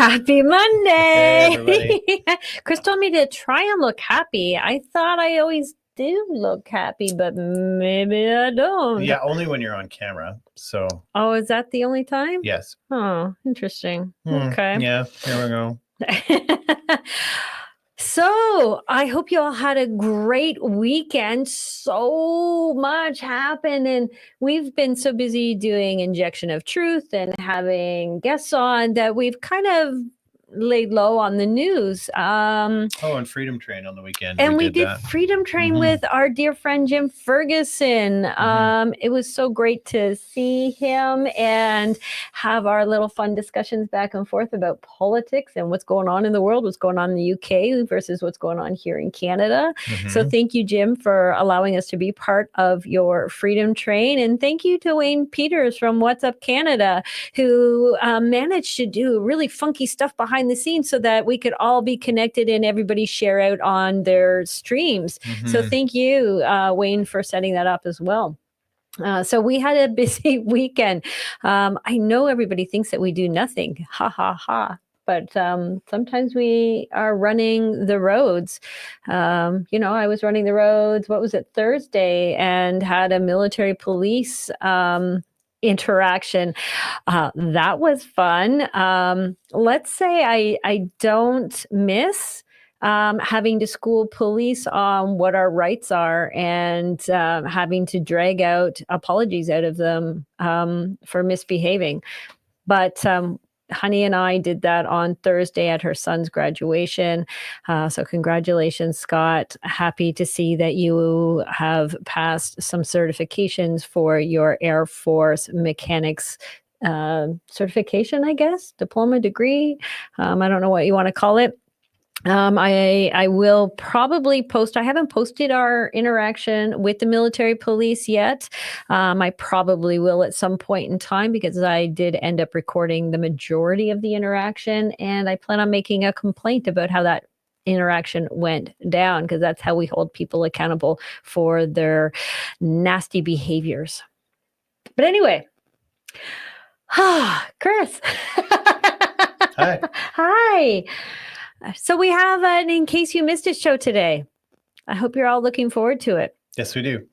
Happy Hey, Monday. everybody. Chris told me to try and look happy. I thought I always do look happy, but maybe I don't. Yeah, only when you're on camera. So, Oh, is that the only time? yes. Oh, interesting. Okay. Yeah, here we go. So, I hope you all had a great weekend. So much happened, and we've been so busy doing Injection of Truth and having guests on that we've kind of laid low on the news. Oh, and Freedom Train on the weekend. And we Did did that. Freedom Train Mhm. with our dear friend Jim Ferguson. It was so great to see him and have our little fun discussions back and forth about politics and what's going on in the world, what's going on in the UK versus what's going on here in Canada. So thank you, Jim, for allowing us to be part of your Freedom Train. And thank you to Wayne Peters from What's Up Canada, who managed to do really funky stuff behind the scenes so that we could all be connected and everybody share out on their streams. So thank you, Wayne, for setting that up as well. So we had a busy weekend. I know everybody thinks that we do nothing. Ha ha ha. But sometimes we are running the roads. I was running the roads, what was it, Thursday, and had a military police interaction. That was fun. Let's say I don't miss having to school police on what our rights are and having to drag out apologies out of them for misbehaving. But Honey and I did that on Thursday at her son's graduation. So congratulations, Scott. Happy to see that you have passed some certifications for your Air Force mechanics certification, I guess, diploma, degree. I don't know what you want to call it. I will probably post. I haven't posted our interaction with the military police yet. I probably will at some point in time because I did end up recording the majority of the interaction, and I plan on making a complaint about how that interaction went down because that's how we hold people accountable for their nasty behaviors. But anyway, Chris. Hi. Hi. So we have an In Case You Missed It show today. I hope you're all looking forward to it. Yes, we do.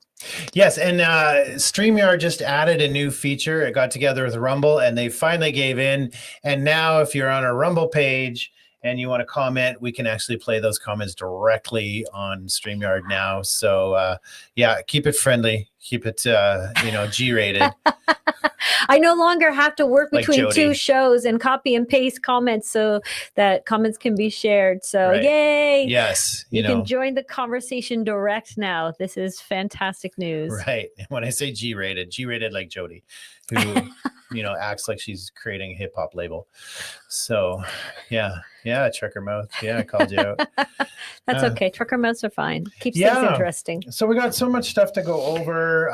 Yes, and StreamYard just added a new feature. It got together with Rumble, and they finally gave in. And now if you're on a Rumble page and you want to comment, we can actually play those comments directly on StreamYard now. So, yeah, keep it friendly. Keep it, G-rated. I no longer have to work Like between Jody. two shows and copy and paste comments so that comments can be shared. So Right. yay. Yes. You can join the conversation direct now. This is fantastic news. Right. When I say G-rated like Jody, who, acts like she's creating a hip hop label. So yeah, trucker mouth. Yeah, I called you out. That's okay. Trucker mouths are fine. Keeps Yeah. things interesting. So we got so much stuff to go over.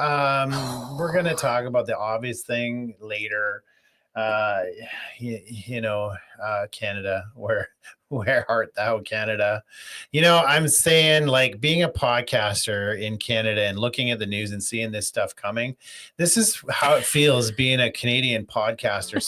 We're going to talk about the obvious thing later. Canada, where art thou, Canada? I'm saying, like, being a podcaster in Canada and looking at the news and seeing this stuff coming, this is how it feels being a Canadian podcaster.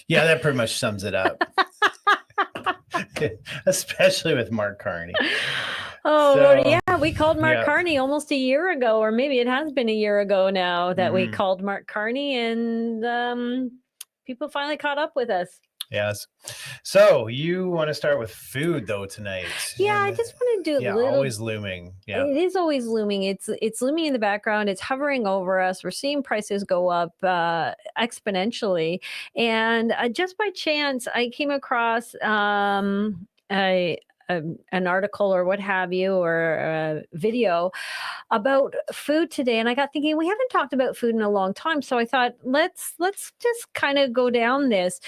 Yeah, that pretty much sums it up. Especially with Mark Carney. Oh, Lord, yeah, we called Mark Carney almost a year ago, or maybe it has been a year ago now that we called Mark Carney, and people finally caught up with us. Yes. So you want to start with food though tonight? Yeah, I just want to do a little. Always looming. Yeah, it is always looming. It's looming in the background. It's hovering over us. We're seeing prices go up exponentially, and just by chance, I came across an article or what have you, or a video about food today, and I got thinking we haven't talked about food in a long time. So I thought let's just kind of go down this.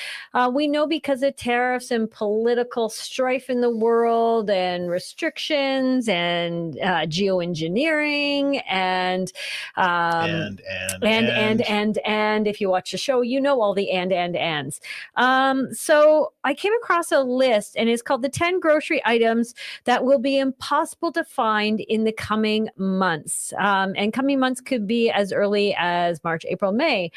We know because of tariffs and political strife in the world and restrictions and geoengineering um, and if you watch the show, you know all the ands. So I came across a list, and it's called the 10 grocery items that will be impossible to find in the coming months. And coming months could be as early as March, April, May,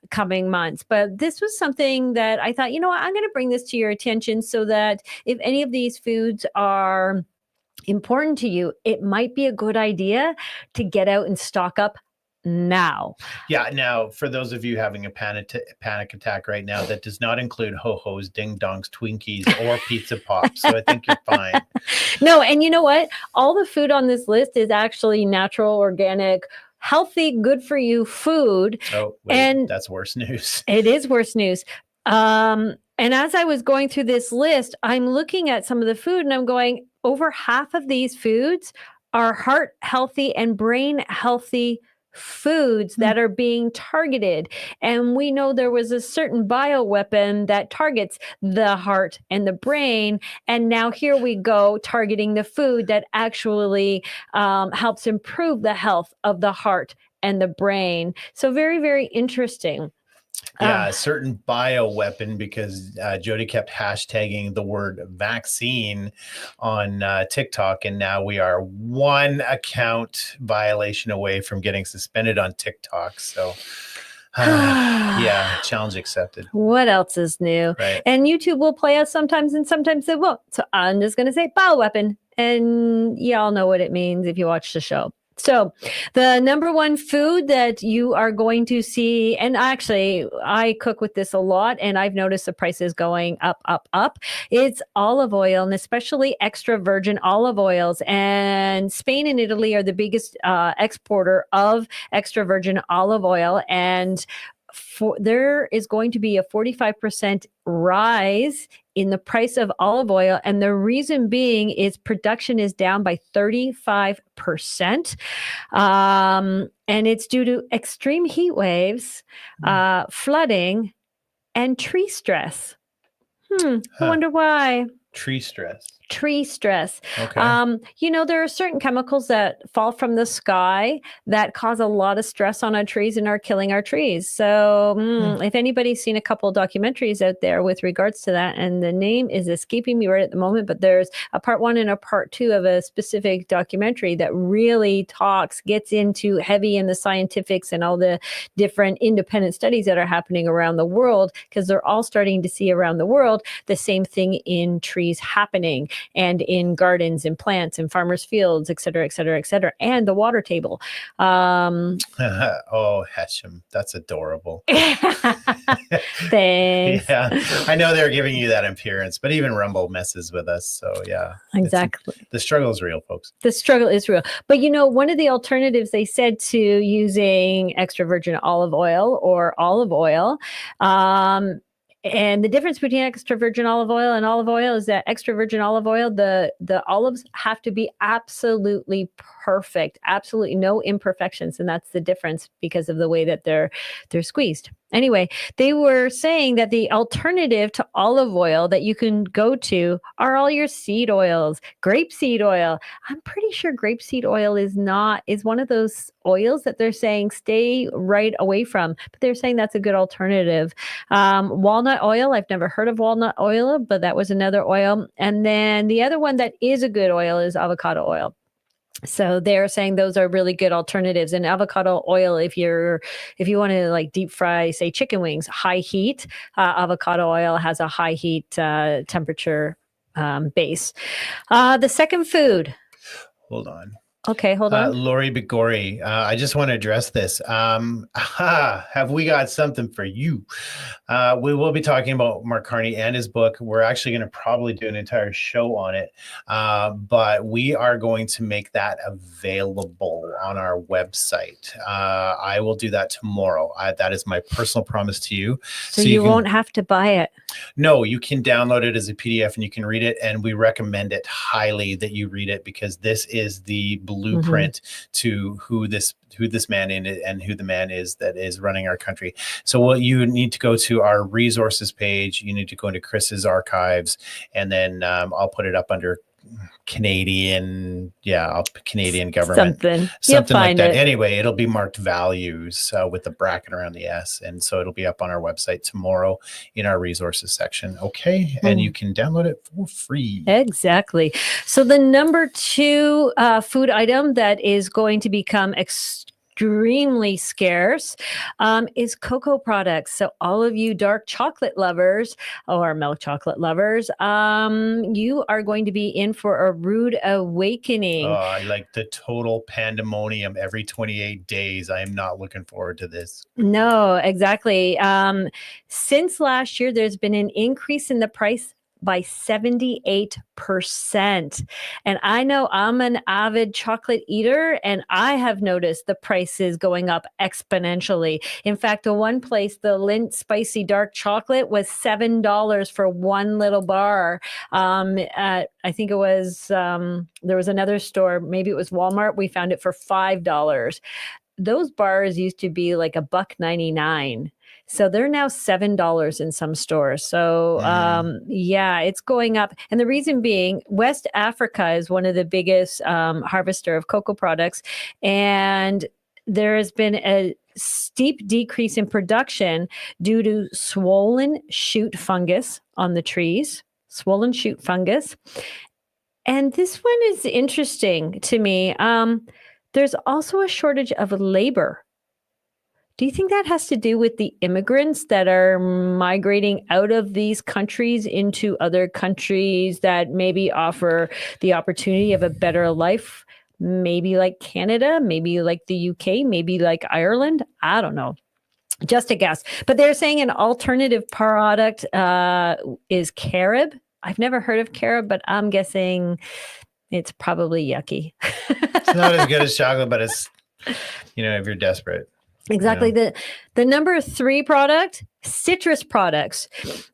coming months. But this was something that I thought, you know what, I'm going to bring this to your attention so that if any of these foods are important to you, it might be a good idea to get out and stock up now. Yeah. Now, for those of you having a panic attack right now, that does not include ho-hos, ding-dongs, Twinkies, or pizza pops. So I think you're fine. No, and you know what? All the food on this list is actually natural, organic, healthy, good for you food. Oh, wait, and that's worse news. It is worse news. And as I was going through this list, I'm looking at some of the food and I'm going, over half of these foods are heart healthy and brain healthy foods that are being targeted. And we know there was a certain bioweapon that targets the heart and the brain. And now here we go, targeting the food that actually helps improve the health of the heart and the brain. So very, very interesting. Yeah, a certain bioweapon, because Jody kept hashtagging the word vaccine on TikTok, and now we are one account violation away from getting suspended on TikTok. So yeah, challenge accepted. What else is new? Right. And YouTube will play us sometimes and sometimes it won't. So I'm just going to say bioweapon, and y'all know what it means if you watch the show. So the number one food that you are going to see, and actually I cook with this a lot and I've noticed the prices going up, it's olive oil, and especially extra virgin olive oils. And Spain and Italy are the biggest exporter of extra virgin olive oil. And there is going to be a 45% rise in the price of olive oil. And the reason being is production is down by 35%. And it's due to extreme heat waves, flooding, and tree stress. I wonder why. Tree stress. Okay. You know, there are certain chemicals that fall from the sky that cause a lot of stress on our trees and are killing our trees. So if anybody's seen a couple of documentaries out there with regards to that, and the name is escaping me right at the moment, but there's a part 1 and a part 2 of a specific documentary that really gets into heavy in the scientifics and all the different independent studies that are happening around the world, because they're all starting to see around the world the same thing in trees happening, and in gardens and plants and farmers' fields, et cetera, et cetera, et cetera, and the water table. Oh, Heshem, that's adorable. Thanks. Yeah, I know they're giving you that appearance, but even Rumble messes with us. So yeah, exactly. The struggle is real, folks. The struggle is real. But you know, one of the alternatives they said to using extra virgin olive oil or olive oil, and the difference between extra virgin olive oil and olive oil is that extra virgin olive oil, the olives have to be absolutely perfect, absolutely no imperfections. And that's the difference because of the way that they're squeezed. Anyway, they were saying that the alternative to olive oil that you can go to are all your seed oils, grapeseed oil. I'm pretty sure grapeseed oil is one of those oils that they're saying stay right away from, but they're saying that's a good alternative. Walnut oil, I've never heard of walnut oil, but that was another oil. And then the other one that is a good oil is avocado oil. So they're saying those are really good alternatives. And avocado oil, if you want to like deep fry, say chicken wings, high heat, avocado oil has a high heat temperature base. The second food. Hold on. Okay, hold on. Lori Bigori, I just want to address this. Have we got something for you? We will be talking about Mark Carney and his book. We're actually going to probably do an entire show on it, but we are going to make that available on our website. I will do that tomorrow. That is my personal promise to you. So you won't have to buy it. No, you can download it as a PDF and you can read it. And we recommend it highly that you read it, because this is the blueprint to who this man is and who the man is that is running our country. So what you need to go to our resources page. You need to go into Chris's archives, and then I'll put it up under Canadian government, something like that. Anyway, it'll be marked values with the bracket around the S, and so it'll be up on our website tomorrow in our resources section. Okay, and you can download it for free. Exactly. So the number 2 food item that is going to become extremely scarce is cocoa products. So all of you dark chocolate lovers or milk chocolate lovers, you are going to be in for a rude awakening. I like the total pandemonium every 28 days. I am not looking forward to this. No, exactly. Since last year, there's been an increase in the price by 78%. And I know I'm an avid chocolate eater, and I have noticed the prices going up exponentially. In fact, the one place, the Lindt Spicy Dark Chocolate, was $7 for one little bar. I think it was, there was another store, maybe it was Walmart. We found it for $5. Those bars used to be like $1.99. So they're now $7 in some stores. So yeah, it's going up. And the reason being, West Africa is one of the biggest harvester of cocoa products. And there has been a steep decrease in production due to swollen shoot fungus on the trees, swollen shoot fungus. And this one is interesting to me. There's also a shortage of labor. Do you think that has to do with the immigrants that are migrating out of these countries into other countries that maybe offer the opportunity of a better life? Maybe like Canada, maybe like the UK, maybe like Ireland. I don't know. Just a guess. But they're saying an alternative product is carob. I've never heard of carob, but I'm guessing it's probably yucky. It's not as good as chocolate, but it's, if you're desperate. Exactly. The number 3 product, citrus products.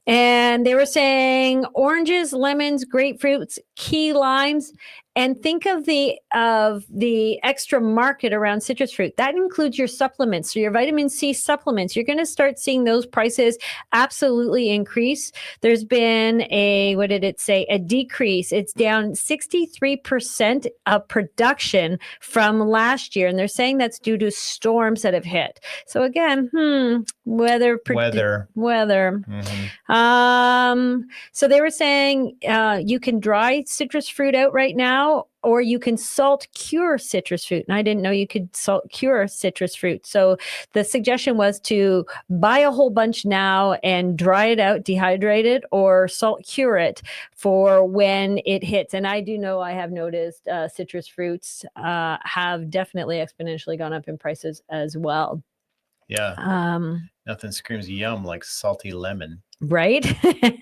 And they were saying oranges, lemons, grapefruits, key limes. And think of the extra market around citrus fruit. That includes your supplements. So your vitamin C supplements, you're going to start seeing those prices absolutely increase. There's been a decrease. It's down 63% of production from last year. And they're saying that's due to storms that have hit. So again, weather. Mm-hmm. So they were saying you can dry citrus fruit out right now, or you can salt cure citrus fruit. And I didn't know you could salt cure citrus fruit. So the suggestion was to buy a whole bunch now and dry it out, dehydrate it, or salt cure it for when it hits. And I do know, I have noticed citrus fruits have definitely exponentially gone up in prices as well. Yeah. Nothing screams yum like salty lemon. Right? Thank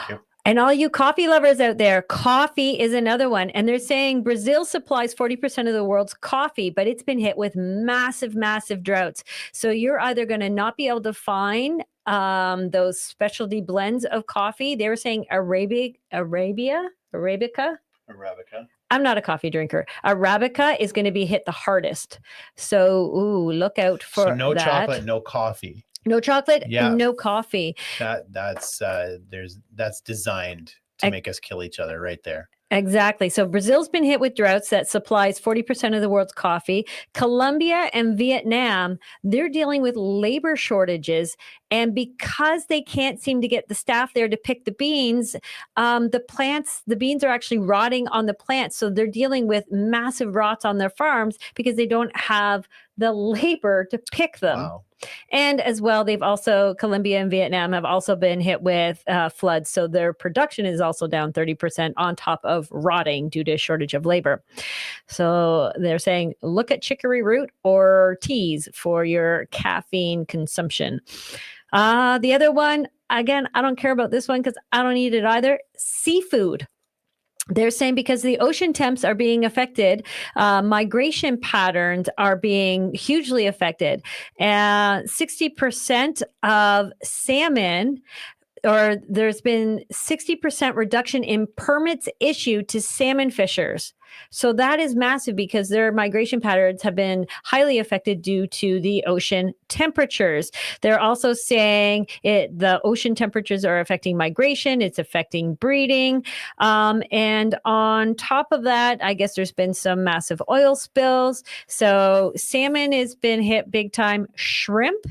you. And all you coffee lovers out there, coffee is another one. And they're saying Brazil supplies 40% of the world's coffee, but it's been hit with massive, massive droughts. So you're either going to not be able to find those specialty blends of coffee. They were saying Arabica. I'm not a coffee drinker. Arabica is going to be hit the hardest. So look out for that. So no chocolate, no coffee. No chocolate, no coffee. That's designed to make us kill each other right there. Exactly. So Brazil's been hit with droughts that supplies 40% of the world's coffee. Colombia and Vietnam, they're dealing with labor shortages. And because they can't seem to get the staff there to pick the beans, the beans are actually rotting on the plants. So they're dealing with massive rots on their farms because they don't have the labor to pick them. Wow. And as well, Colombia and Vietnam have also been hit with floods. So their production is also down 30% on top of rotting due to shortage of labor. So they're saying, look at chicory root or teas for your caffeine consumption. The other one, again, I don't care about this one because I don't eat it either. Seafood. They're saying because the ocean temps are being affected, migration patterns are being hugely affected. 60% of salmon there's been 60% reduction in permits issued to salmon fishers. So that is massive because their migration patterns have been highly affected due to the ocean temperatures. They're also saying the ocean temperatures are affecting migration, it's affecting breeding. And on top of that, I guess there's been some massive oil spills. So salmon has been hit big time, shrimp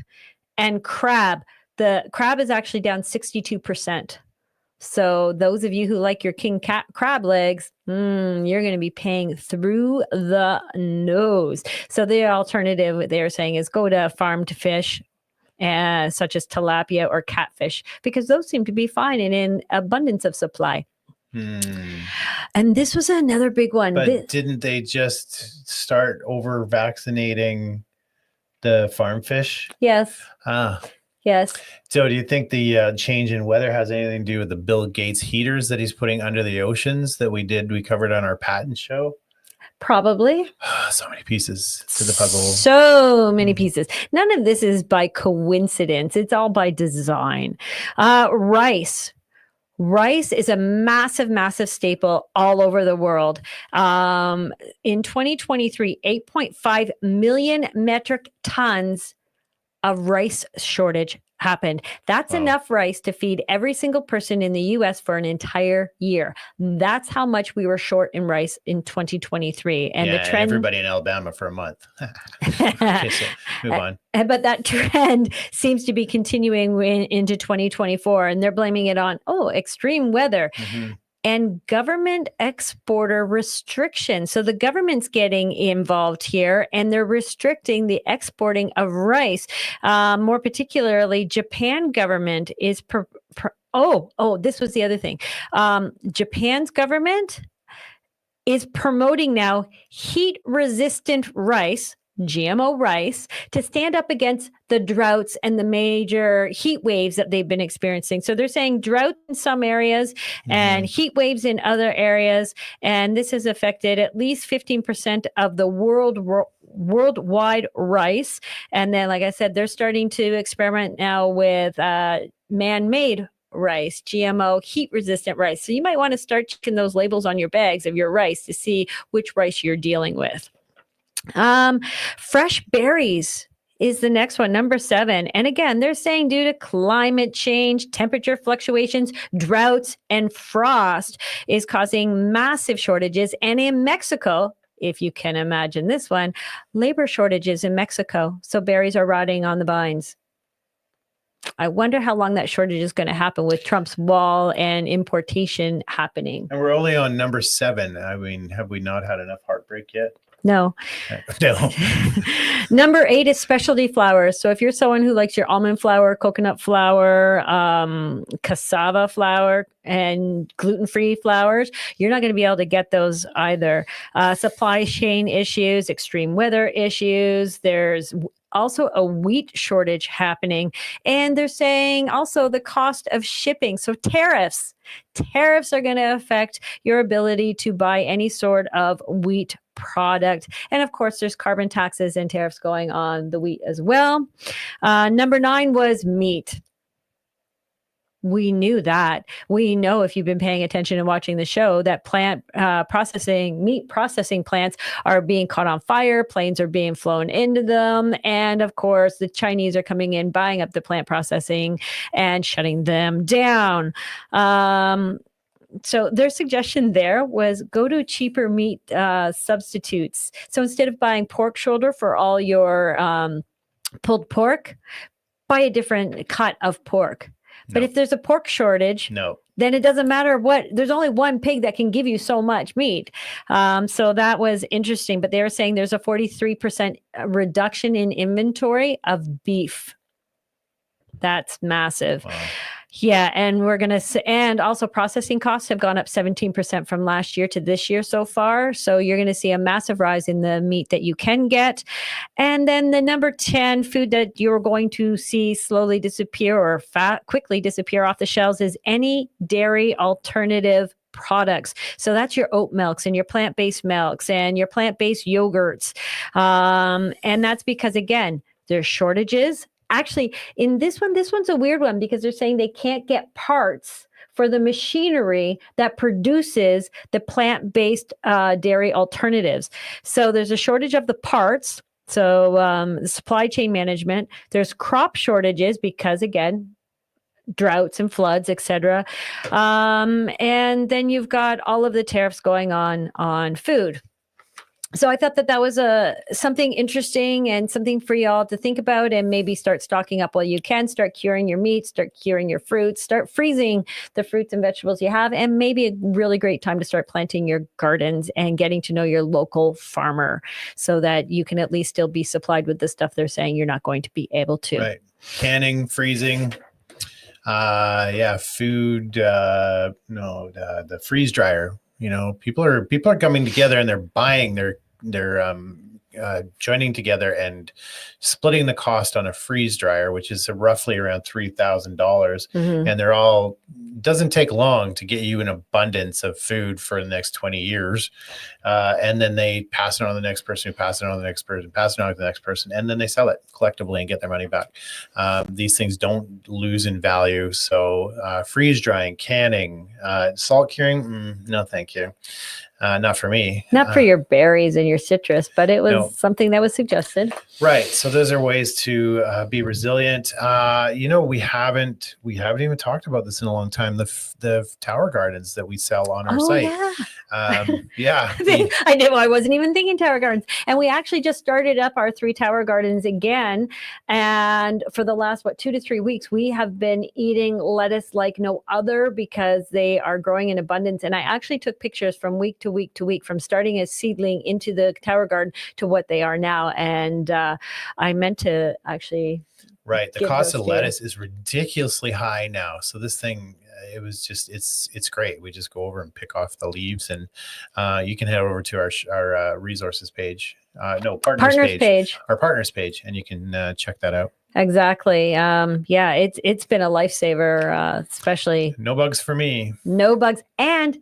and crab. The crab is actually down 62%. So those of you who like your crab legs, you're going to be paying through the nose. So the alternative they're saying is go to farm to fish, such as tilapia or catfish, because those seem to be fine and in abundance of supply. And this was another big one. But didn't they just start over vaccinating the farm fish? Yes. Yes. So do you think the change in weather has anything to do with the Bill Gates heaters that he's putting under the oceans that we covered on our patent show? Probably. So many pieces to the puzzle. So many pieces. None of this is by coincidence. It's all by design. Rice. Rice is a massive, massive staple all over the world. In 2023, 8.5 million metric tons of rice shortage happened. That's enough rice to feed every single person in the US for an entire year. That's how much we were short in rice in 2023. And the trend, everybody in Alabama for a month. Okay, so move on. But that trend seems to be continuing into 2024, and they're blaming it on extreme weather. And government exporter restrictions. So the government's getting involved here, and they're restricting the exporting of rice. More particularly, Japan government is this was the other thing. Japan's government is promoting now heat-resistant rice, GMO rice, to stand up against the droughts and the major heat waves that they've been experiencing. So they're saying drought in some areas and heat waves in other areas. And this has affected at least 15% of the worldwide rice. And then, like I said, they're starting to experiment now with man-made rice, GMO heat-resistant rice. So you might want to start checking those labels on your bags of your rice to see which rice you're dealing with. Fresh berries is the next one, number 7. And again, they're saying due to climate change, temperature fluctuations, droughts, and frost is causing massive shortages. And in Mexico, if you can imagine this one, labor shortages in Mexico. So berries are rotting on the vines. I wonder how long that shortage is going to happen with Trump's wall and importation happening. And we're only on number 7. I mean, have we not had enough heartbreak yet? No. No. Number 8 is specialty flours. So if you're someone who likes your almond flour, coconut flour, cassava flour, and gluten-free flours, you're not going to be able to get those either. Supply chain issues, extreme weather issues. There's also a wheat shortage happening. And they're saying also the cost of shipping. So tariffs are going to affect your ability to buy any sort of wheat product. And of course, there's carbon taxes and tariffs going on the wheat as well. Number 9 was meat. We knew that. We know, if you've been paying attention and watching the show, that meat processing plants are being caught on fire. Planes are being flown into them. And of course, the Chinese are coming in, buying up the plant processing and shutting them down. So their suggestion there was go to cheaper meat substitutes. So instead of buying pork shoulder for all your pulled pork, buy a different cut of pork. But if there's a pork shortage, then it doesn't matter what. There's only one pig that can give you so much meat. So that was interesting. But they were saying there's a 43% reduction in inventory of beef. That's massive. Wow. Yeah, and also processing costs have gone up 17% from last year to this year so far. So you're going to see a massive rise in the meat that you can get. And then the number 10 food that you're going to see slowly disappear or quickly disappear off the shelves is any dairy alternative products. So that's your oat milks and your plant-based milks and your plant-based yogurts. And that's because, again, there's shortages actually, in this one's a weird one because they're saying they can't get parts for the machinery that produces the plant-based dairy alternatives. So there's a shortage of the parts. So supply chain management. There's crop shortages because, again, droughts and floods, etc. And then you've got all of the tariffs going on food. So I thought that was something interesting and something for y'all to think about, and maybe start stocking up while you can. Start curing your meat, start curing your fruits, start freezing the fruits and vegetables you have, and maybe a really great time to start planting your gardens and getting to know your local farmer so that you can at least still be supplied with the stuff they're saying you're not going to be able to. Right. Canning, freezing. Food. The freeze dryer. People are coming together and they're buying. They're joining together and splitting the cost on a freeze dryer, which is roughly around $3,000. And they're all, doesn't take long to get you an abundance of food for the next 20 years. And then they pass it on to the next person, who pass it on to the next person, pass it on to the next person, and then they sell it collectively and get their money back. These things don't lose in value. So freeze drying, canning, salt curing, no, thank you. Not for me. Not for your berries and your citrus, but it was something that was suggested. Right. So those are ways to be resilient. We haven't even talked about this in a long time. The tower gardens that we sell on our site. Yeah. I know. I wasn't even thinking tower gardens. And we actually just started up our 3 tower gardens again. And for the last, 2 to 3 weeks, we have been eating lettuce like no other because they are growing in abundance. And I actually took pictures from week to week to week, from starting as seedling into the tower garden to what they are now. And I meant to actually. Right. The cost of lettuce is ridiculously high now. So this thing, it was just, it's great. We just go over and pick off the leaves, and you can head over to our resources page. Partners page. Our partners page, and you can check that out. Exactly. It's been a lifesaver, especially. No bugs for me. No bugs. And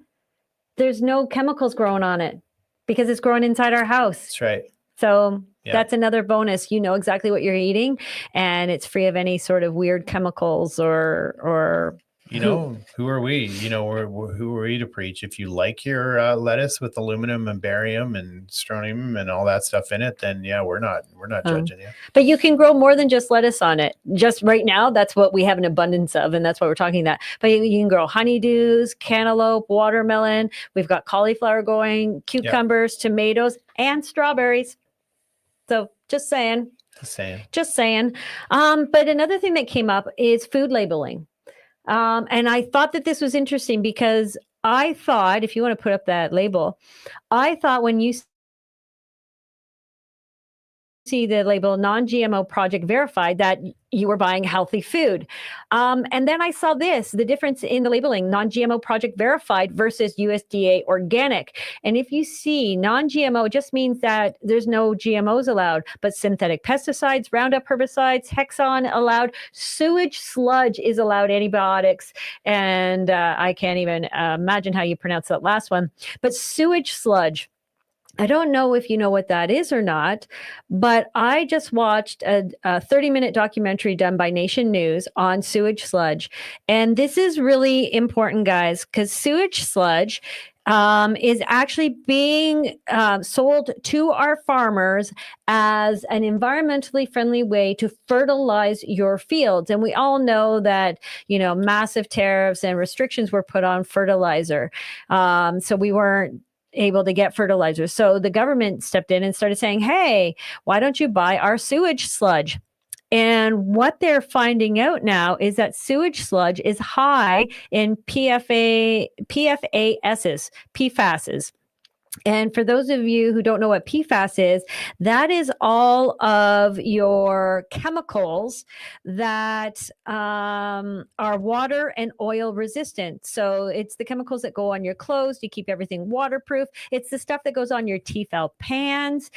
there's no chemicals growing on it because it's growing inside our house. That's right. So that's another bonus. You know exactly what you're eating, and it's free of any sort of weird chemicals or who are we? Who are we to preach? If you like your lettuce with aluminum and barium and strontium and all that stuff in it, then we're not judging you. But you can grow more than just lettuce on it. Just right now, that's what we have an abundance of, and that's what we're talking about. But you can grow honeydews, cantaloupe, watermelon. We've got cauliflower going, cucumbers, tomatoes, and strawberries. So just saying. But another thing that came up is food labeling. And I thought that this was interesting because I thought, if you want to put up that label, I thought when you see the label non-GMO project verified that you were buying healthy food. And then I saw the difference in the labeling, non-GMO project verified versus USDA organic. And if you see non-GMO, it just means that there's no GMOs allowed, but synthetic pesticides, Roundup herbicides, Hexon allowed, sewage sludge is allowed, antibiotics. And I can't even imagine how you pronounce that last one, but sewage sludge. I don't know if you know what that is or not, but I just watched a 30-minute documentary done by Nation News on sewage sludge. And this is really important, guys, because sewage sludge is actually being sold to our farmers as an environmentally friendly way to fertilize your fields. And we all know that, massive tariffs and restrictions were put on fertilizer. So we weren't able to get fertilizer. So the government stepped in and started saying, hey, why don't you buy our sewage sludge? And what they're finding out now is that sewage sludge is high in PFASs. And for those of you who don't know what PFAS is, that is all of your chemicals that are water and oil resistant. So it's the chemicals that go on your clothes to keep everything waterproof. It's the stuff that goes on your Tefal pans.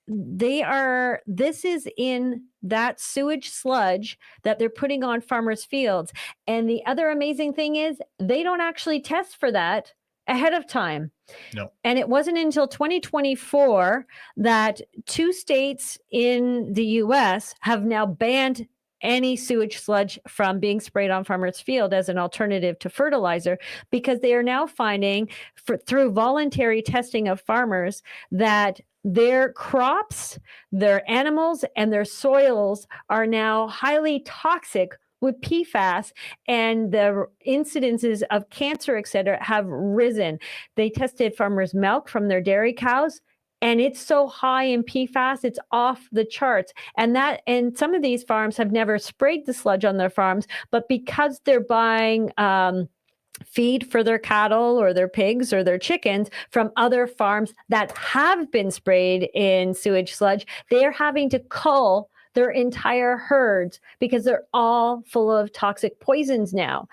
This is in that sewage sludge that they're putting on farmers' fields. And the other amazing thing is they don't actually test for that ahead of time. No. And it wasn't until 2024 that 2 states in the US have now banned any sewage sludge from being sprayed on farmers' field as an alternative to fertilizer, because they are now finding through voluntary testing of farmers that their crops, their animals, and their soils are now highly toxic with PFAS, and the incidences of cancer, et cetera, have risen. They tested farmers' milk from their dairy cows, and it's so high in PFAS, it's off the charts. And some of these farms have never sprayed the sludge on their farms, but because they're buying feed for their cattle or their pigs or their chickens from other farms that have been sprayed in sewage sludge, they're having to cull their entire herds because they're all full of toxic poisons now.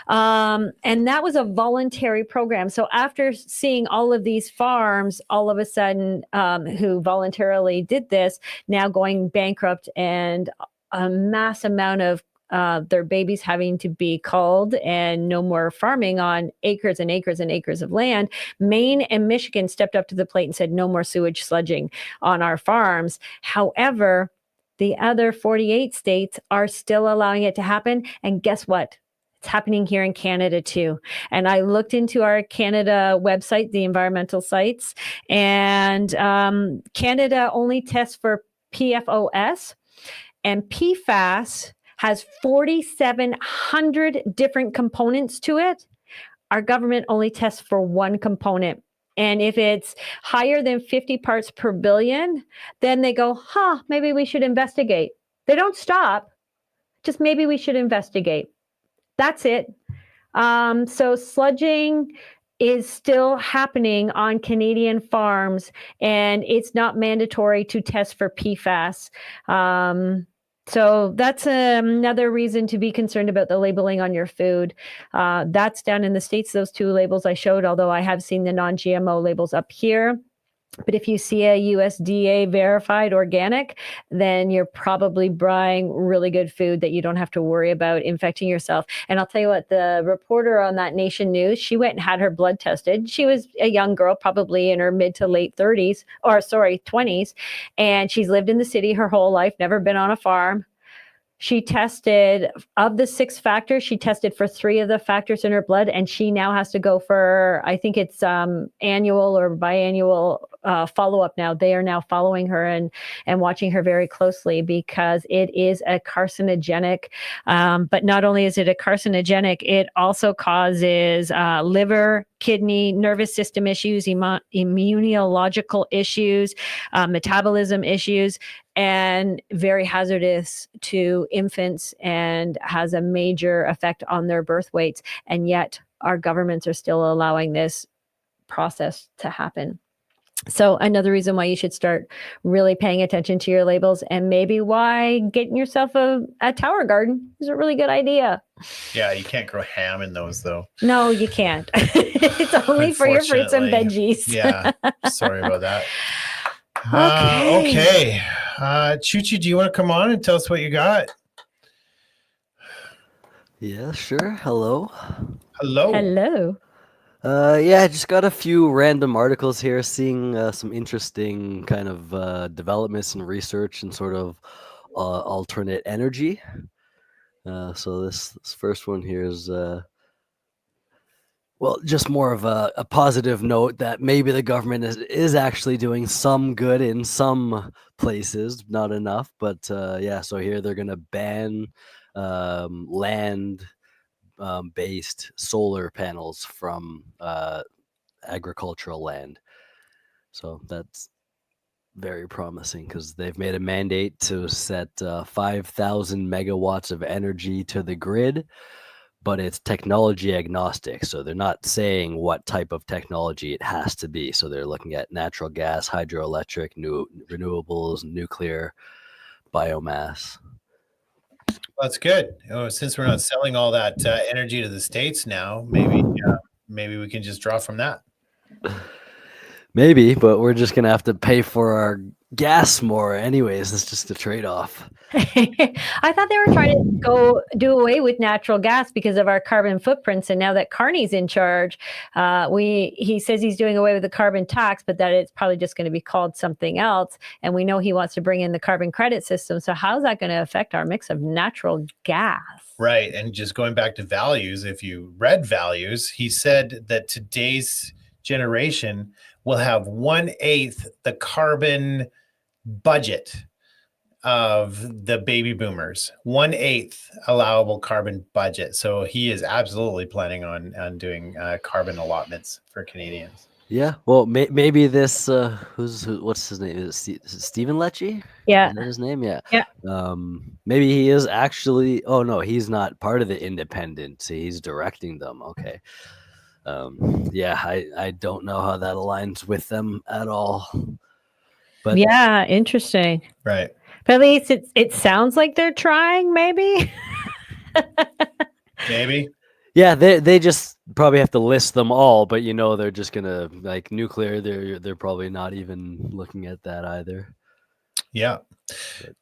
And that was a voluntary program. So after seeing all of these farms, all of a sudden, who voluntarily did this, now going bankrupt and a mass amount of their babies having to be culled and no more farming on acres and acres and acres of land, Maine and Michigan stepped up to the plate and said, no more sewage sludging on our farms. However, the other 48 states are still allowing it to happen. And guess what? It's happening here in Canada too. And I looked into our Canada website, the environmental sites, and Canada only tests for PFOS, and PFAS has 4,700 different components to it. Our government only tests for one component. And if it's higher than 50 parts per billion, then they go, maybe we should investigate. They don't stop, just maybe we should investigate. That's it. So sludging is still happening on Canadian farms, and it's not mandatory to test for PFAS. So that's another reason to be concerned about the labeling on your food. That's down in the States, those 2 labels I showed, although I have seen the non-GMO labels up here. But if you see a USDA verified organic, then you're probably buying really good food that you don't have to worry about infecting yourself. And I'll tell you what, the reporter on that Nation News, she went and had her blood tested. She was a young girl, probably in her mid to late 20s. And she's lived in the city her whole life, never been on a farm. She tested, of the 6 factors, she tested for 3 of the factors in her blood, and she now has to go for, I think it's annual or biannual follow-up now. They are now following her and watching her very closely because it is a carcinogenic. But not only is it a carcinogenic, it also causes liver, kidney, nervous system issues, immunological issues, metabolism issues, and very hazardous to infants and has a major effect on their birth weights. And yet our governments are still allowing this process to happen. So another reason why you should start really paying attention to your labels, and maybe why getting yourself a tower garden is a really good idea. Yeah, you can't grow ham in those though. No, you can't. It's only for your fruits and veggies. Yeah, sorry about that. Okay. Chuchi, do you want to come on and tell us what you got? Yeah, sure. Hello. Hello. Yeah, I just got a few random articles here, seeing some interesting kind of developments and research and sort of alternate energy. So this first one here is well, just more of a positive note that maybe the government is actually doing some good in some places, not enough. But yeah, so here they're going to ban land based solar panels from agricultural land. So that's very promising because they've made a mandate to set 5,000 megawatts of energy to the grid, but it's technology agnostic. So they're not saying what type of technology it has to be. So they're looking at natural gas, hydroelectric, new renewables, nuclear, biomass. That's good. Since we're not selling all that energy to the States now, maybe we can just draw from that. Maybe, but we're just gonna have to pay for our gas more anyways. It's just a trade-off. I thought they were trying to go do away with natural gas because of our carbon footprints, and now that Carney's in charge, he says he's doing away with the carbon tax, but that it's probably just going to be called something else. And we know he wants to bring in the carbon credit system. So how's that going to affect our mix of natural gas? Right. And just going back to values, if you read values, he said that today's generation will have 1/8 the carbon budget of the baby boomers, 1/8 allowable carbon budget. So he is absolutely planning on doing carbon allotments for Canadians. Yeah, well, maybe this what's his name? Is it Stephen Lecce? Yeah. Is that his name? Yeah. Yeah. Maybe he is actually. Oh no, he's not part of the independent. See, he's directing them. Okay. Yeah, I don't know how that aligns with them at all. But Yeah, interesting. Right. But at least it sounds like they're trying, maybe. Maybe. yeah, they just probably have to list them all, but they're just gonna like nuclear. They're probably not even looking at that either. Yeah.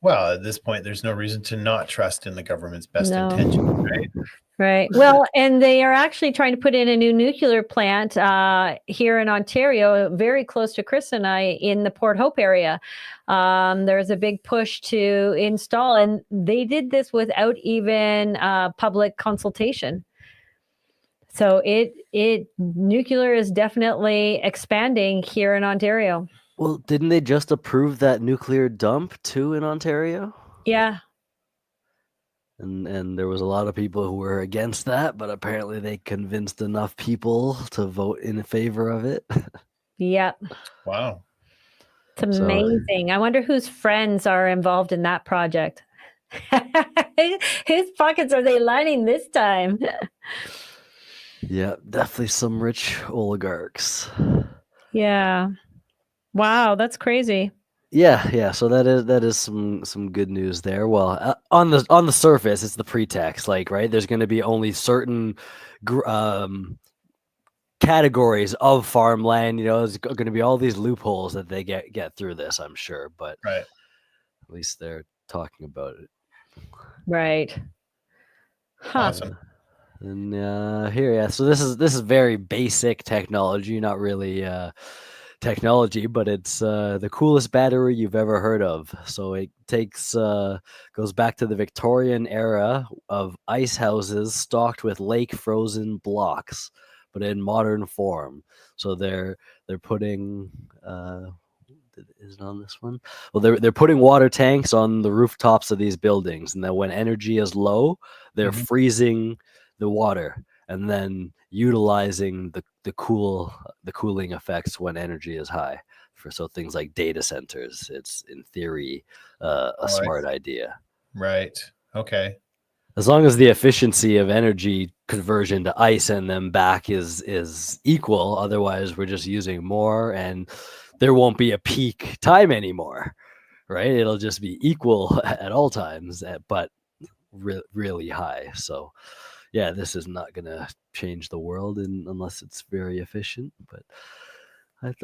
Well, at this point, there's no reason to not trust in the government's best intentions, right? Right. Well, and they are actually trying to put in a new nuclear plant here in Ontario, very close to Chris and I, in the Port Hope area. There's a big push to install, and they did this without even public consultation. So nuclear is definitely expanding here in Ontario. Well, didn't they just approve that nuclear dump too in Ontario? Yeah. And there was a lot of people who were against that, but apparently they convinced enough people to vote in favor of it. Yep. Wow. It's amazing. I wonder whose friends are involved in that project. Whose pockets are they lining this time? Yeah, definitely some rich oligarchs. Yeah. Wow, that's crazy. Yeah. So that is some good news there. Well, on the surface, it's the pretext, like right. There's going to be only certain categories of farmland. There's going to be all these loopholes that they get through this, I'm sure. But right, at least they're talking about it. Right. Huh. Awesome. And here, so this is very basic technology, not really technology, but it's the coolest battery you've ever heard of. So it goes back to the Victorian era of ice houses stocked with lake frozen blocks, but in modern form. So they're putting is it on this one? Well, they're putting water tanks on the rooftops of these buildings, and then when energy is low, they're freezing the water and then utilizing the cooling effects when energy is high. So things like data centers, it's in theory a smart idea. Right. Okay. As long as the efficiency of energy conversion to ice and then back is equal, otherwise we're just using more and there won't be a peak time anymore, right? It'll just be equal at all times, but really high. So yeah, this is not going to change the world unless it's very efficient, but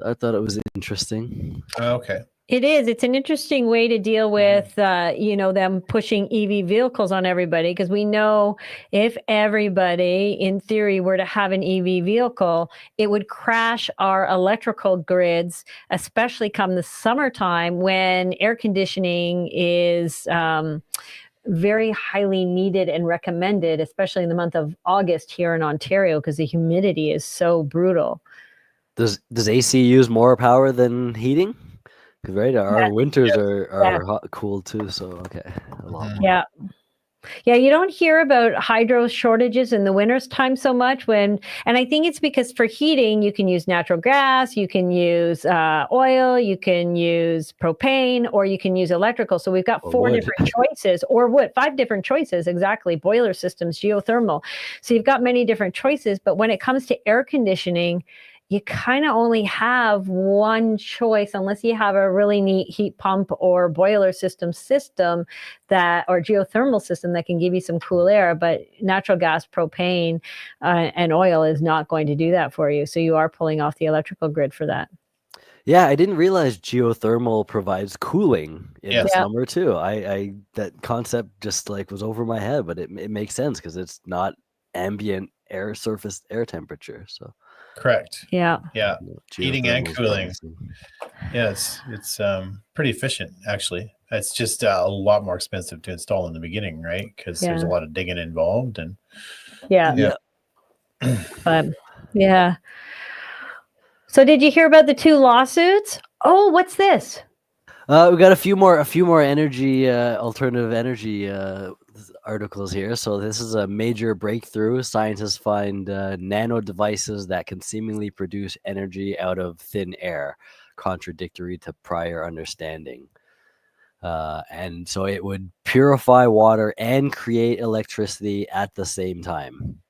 I thought it was interesting. Okay. It is. It's an interesting way to deal with, them pushing EV vehicles on everybody, because we know if everybody, in theory, were to have an EV vehicle, it would crash our electrical grids, especially come the summertime when air conditioning is very highly needed and recommended, especially in the month of August here in Ontario, because the humidity is so brutal. Does AC use more power than heating? Right, our winters are hot, cool too. So okay, a lot more. Yeah, you don't hear about hydro shortages in the winter's time so much and I think it's because for heating, you can use natural gas, you can use oil, you can use propane, or you can use electrical. So we've got four different choices, or wood, 5 different choices, exactly. Boiler systems, geothermal. So you've got many different choices, but when it comes to air conditioning, you kind of only have one choice unless you have a really neat heat pump or boiler system that, or geothermal system that can give you some cool air. But natural gas, propane, and oil is not going to do that for you. So you are pulling off the electrical grid for that. Yeah, I didn't realize geothermal provides cooling in the Yes. Yeah. summer too. I that concept just like was over my head, but it makes sense because it's not ambient air, surface air temperature. So Correct. Yeah. Yeah. Heating and geothermal is cooling. promising. Yeah, it's pretty efficient actually. It's just a lot more expensive to install in the beginning, right? Because there's a Yeah. lot of digging involved, and Yeah. yeah. But yeah. So did you hear about the 2 lawsuits? Oh, what's this? We got a few more energy alternative energy articles here. So this is a major breakthrough. Scientists find nano devices that can seemingly produce energy out of thin air, contradictory to prior understanding. And so it would purify water and create electricity at the same time.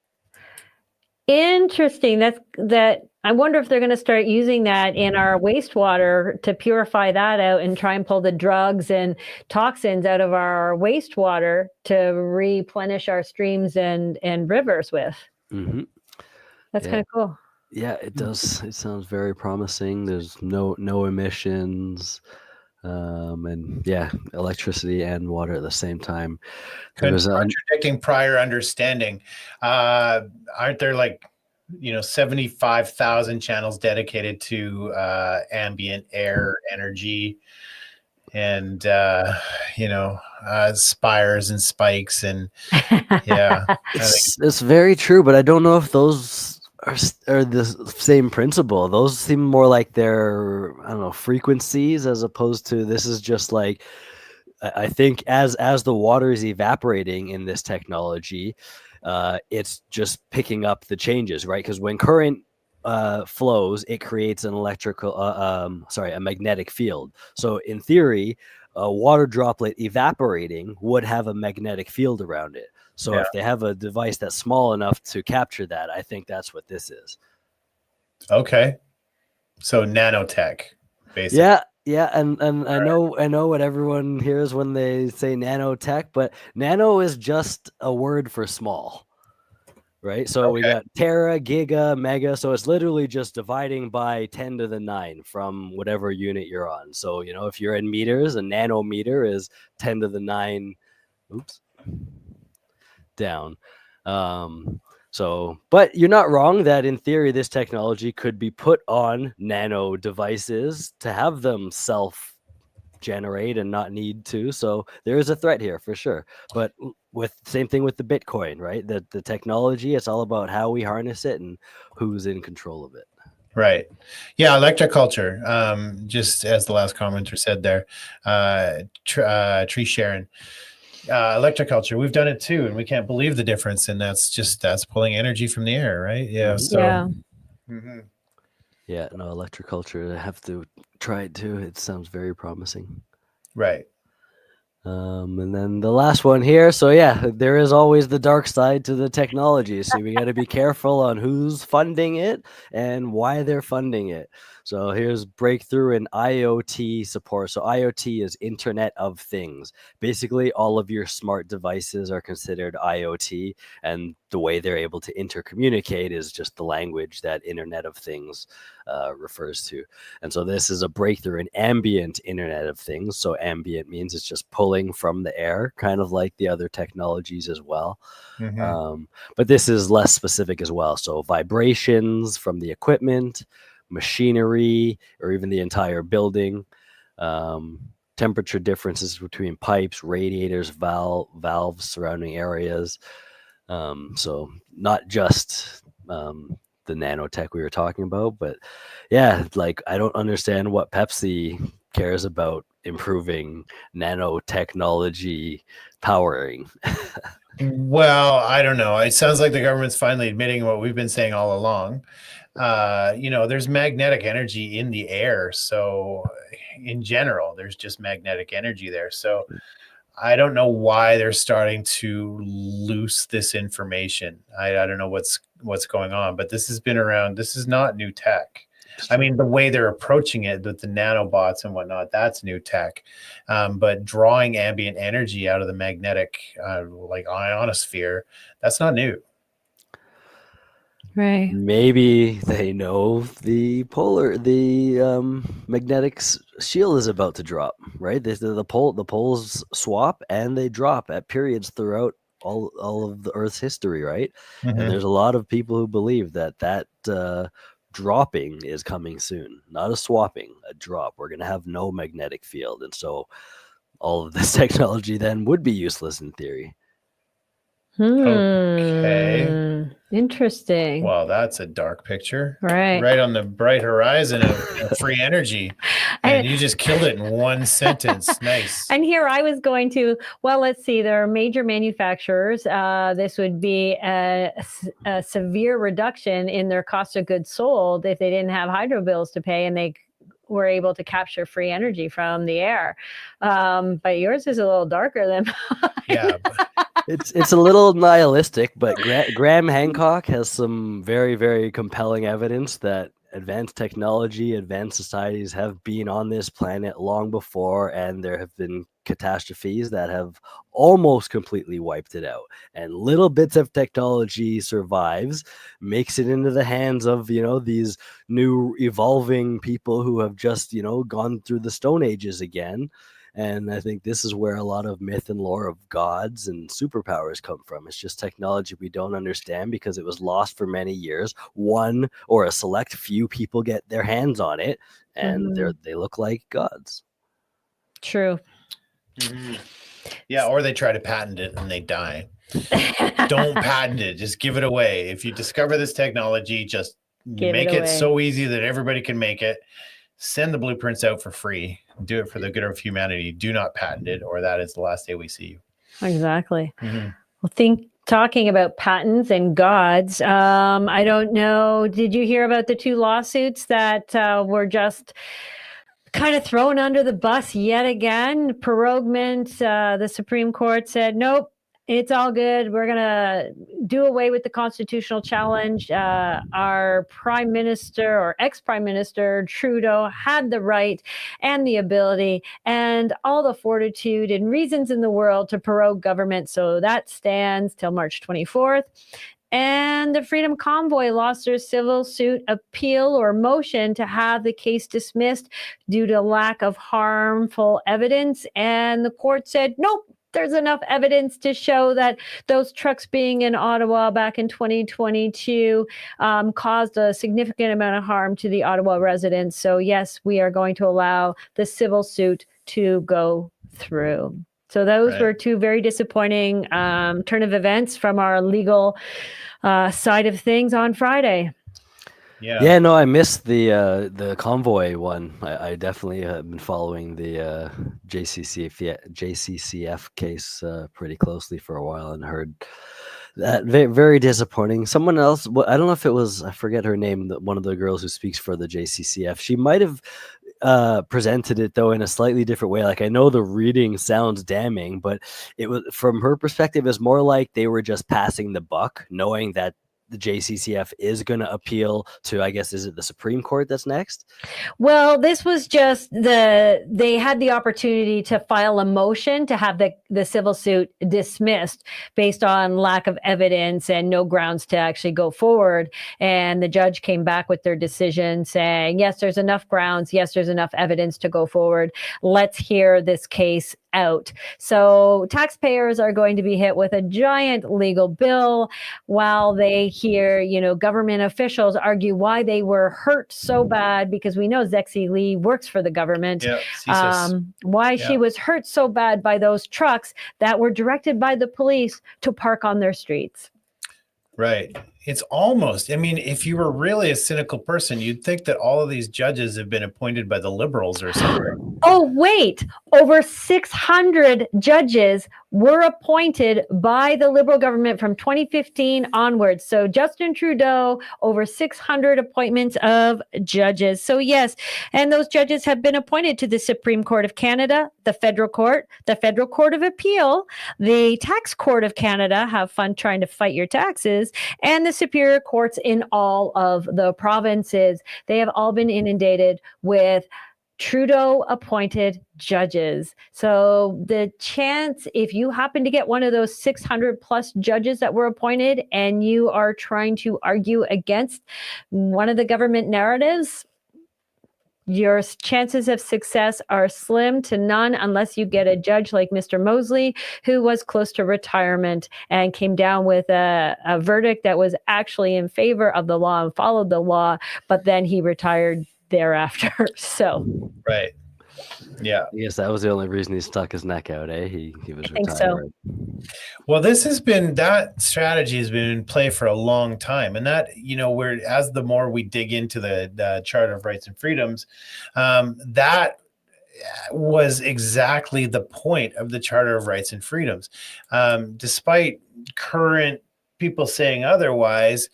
Interesting. That I wonder if they're gonna start using that in our wastewater to purify that out and try and pull the drugs and toxins out of our wastewater to replenish our streams and rivers with. Hmm. That's Yeah, kinda cool. yeah, it does. It sounds very promising. There's no emissions. And yeah, electricity and water at the same time. There was a Contradicting prior understanding. Uh, aren't there like 75,000 channels dedicated to ambient air energy and spires and spikes and yeah. I think it's very true, but I don't know if those are the same principle. Those seem more like they're, I don't know, frequencies as opposed to this is just like I think as the water is evaporating in this technology, it's just picking up the changes, right? Because when current flows, it creates an a magnetic field. So in theory, a water droplet evaporating would have a magnetic field around it. So yeah. if they have a device that's small enough to capture that, I think that's what this is. Okay. So nanotech, basically. Yeah, yeah, and I know what everyone hears when they say nanotech, but nano is just a word for small, right? So we Okay. got tera, giga, mega, so it's literally just dividing by 10 to the 9 from whatever unit you're on. So, if you're in meters, a nanometer is 10 to the 9, oops, down. But you're not wrong that in theory, this technology could be put on nano devices to have them self generate and not need to. So there is a threat here for sure. But with same thing with the Bitcoin, right? The technology, it's all about how we harness it and who's in control of it. Right. Yeah, electroculture. Just as the last commenter said there, Tree Sharon. Electroculture. We've done it too, and we can't believe the difference. And that's pulling energy from the air, right? Yeah. Mhm. So Yeah. mhm. Yeah, no, electroculture. I have to try it too. It sounds very promising. Right. And then the last one here. So yeah, there is always the dark side to the technology. So we got to be careful on who's funding it and why they're funding it. So here's breakthrough in IoT support. So IoT is Internet of Things. Basically, all of your smart devices are considered IoT, and the way they're able to intercommunicate is just the language that Internet of Things refers to. And so this is a breakthrough in ambient Internet of Things. So ambient means it's just pulling from the air, kind of like the other technologies as well. Mhm. But this is less specific as well. So vibrations from the equipment, machinery, or even the entire building. Temperature differences between pipes, radiators, valves, surrounding areas. So not just the nanotech we were talking about, but yeah, like I don't understand what Pepsi cares about improving nanotechnology powering. Well, I don't know. It sounds like the government's finally admitting what we've been saying all along. There's magnetic energy in the air. So, in general, there's just magnetic energy there. So, I don't know why they're starting to loose this information. I don't know what's going on, but this has been around. This is not new tech. I mean, the way they're approaching it with the nanobots and whatnot, that's new tech. But drawing ambient energy out of the magnetic, like ionosphere, that's not new. Right. Maybe they know the magnetic shield is about to drop, right? The poles swap and they drop at periods throughout all of the Earth's history, right? And Mhm. there's a lot of people who believe that dropping is coming soon, not a swapping, a drop. We're gonna have no magnetic field, and so all of this technology then would be useless in theory. Okay. Interesting. Well, that's a dark picture. Right. Right on the bright horizon of free energy. And I, you just killed it in one sentence. Nice. and here I was going to, well, let's see, there are major manufacturers. This would be a severe reduction in their cost of goods sold if they didn't have hydro bills to pay and they were able to capture free energy from the air. But yours is a little darker than mine. Yeah. It's a little nihilistic, but Graham Hancock has some very, very compelling evidence that advanced technology, advanced societies have been on this planet long before, and there have been catastrophes that have almost completely wiped it out. And little bits of technology survives, makes it into the hands of, these new evolving people who have just, gone through the Stone Ages again. And I think this is where a lot of myth and lore of gods and superpowers come from. It's just technology we don't understand because it was lost for many years. One or a select few people get their hands on it, and they look like gods. True. Mhm. Yeah, or they try to patent it and they die. Don't patent it. Just give it away. If you discover this technology, just make it so easy that everybody can make it. Send the blueprints out for free. Do it for the good of humanity. Do not patent it, or that is the last day we see you. Exactly. Well, talking about patents and gods, I don't know. Did you hear about the 2 lawsuits that were just kind of thrown under the bus yet again? Proroguement, the Supreme Court said, nope, it's all good. We're going to do away with the constitutional challenge. Our prime minister or ex-prime minister Trudeau had the right and the ability and all the fortitude and reasons in the world to prorogue government. So that stands till March 24th. And the Freedom Convoy lost their civil suit appeal or motion to have the case dismissed due to lack of harmful evidence. And the court said, nope, there's enough evidence to show that those trucks being in Ottawa back in 2022 caused a significant amount of harm to the Ottawa residents. So yes, we are going to allow the civil suit to go through. So those were 2 very disappointing turn of events from our legal side of things on Friday. Yeah, no, I missed the convoy one. I definitely have been following the JCCF case pretty closely for a while and heard that very disappointing. Someone else, I don't know if it was, I forget her name, one of the girls who speaks for the JCCF. She might have presented it though in a slightly different way. Like, I know the reading sounds damning, but it was, from her perspective, it's more like they were just passing the buck, knowing that the JCCF is going to appeal to, I guess, is it the Supreme Court that's next? Well, this was just they had the opportunity to file a motion to have the civil suit dismissed based on lack of evidence and no grounds to actually go forward. And the judge came back with their decision saying, yes, there's enough grounds. Yes, there's enough evidence to go forward. Let's hear this case out. So taxpayers are going to be hit with a giant legal bill while they hear, government officials argue why they were hurt so bad, because we know Zexi Lee works for the government. Why she was hurt so bad by those trucks that were directed by the police to park on their streets. Right. It's almost, I mean, if you were really a cynical person, you'd think that all of these judges have been appointed by the Liberals or something. Oh, wait, over 600 judges were appointed by the Liberal government from 2015 onwards. So Justin Trudeau, over 600 appointments of judges. So yes, and those judges have been appointed to the Supreme Court of Canada, the Federal Court of Appeal, the Tax Court of Canada, have fun trying to fight your taxes, and the Superior Courts in all of the provinces. They have all been inundated with Trudeau appointed judges. So the chance, if you happen to get one of those 600 plus judges that were appointed and you are trying to argue against one of the government narratives, your chances of success are slim to none unless you get a judge like Mr. Mosley, who was close to retirement and came down with a verdict that was actually in favor of the law and followed the law, but then he retired thereafter. So, Right. Yeah. I guess that was the only reason he stuck his neck out, eh? He was I think so. retired. Well, that strategy has been in play for a long time. And that, as the more we dig into the Charter of Rights and Freedoms, that was exactly the point of the Charter of Rights and Freedoms. Despite current people saying otherwise,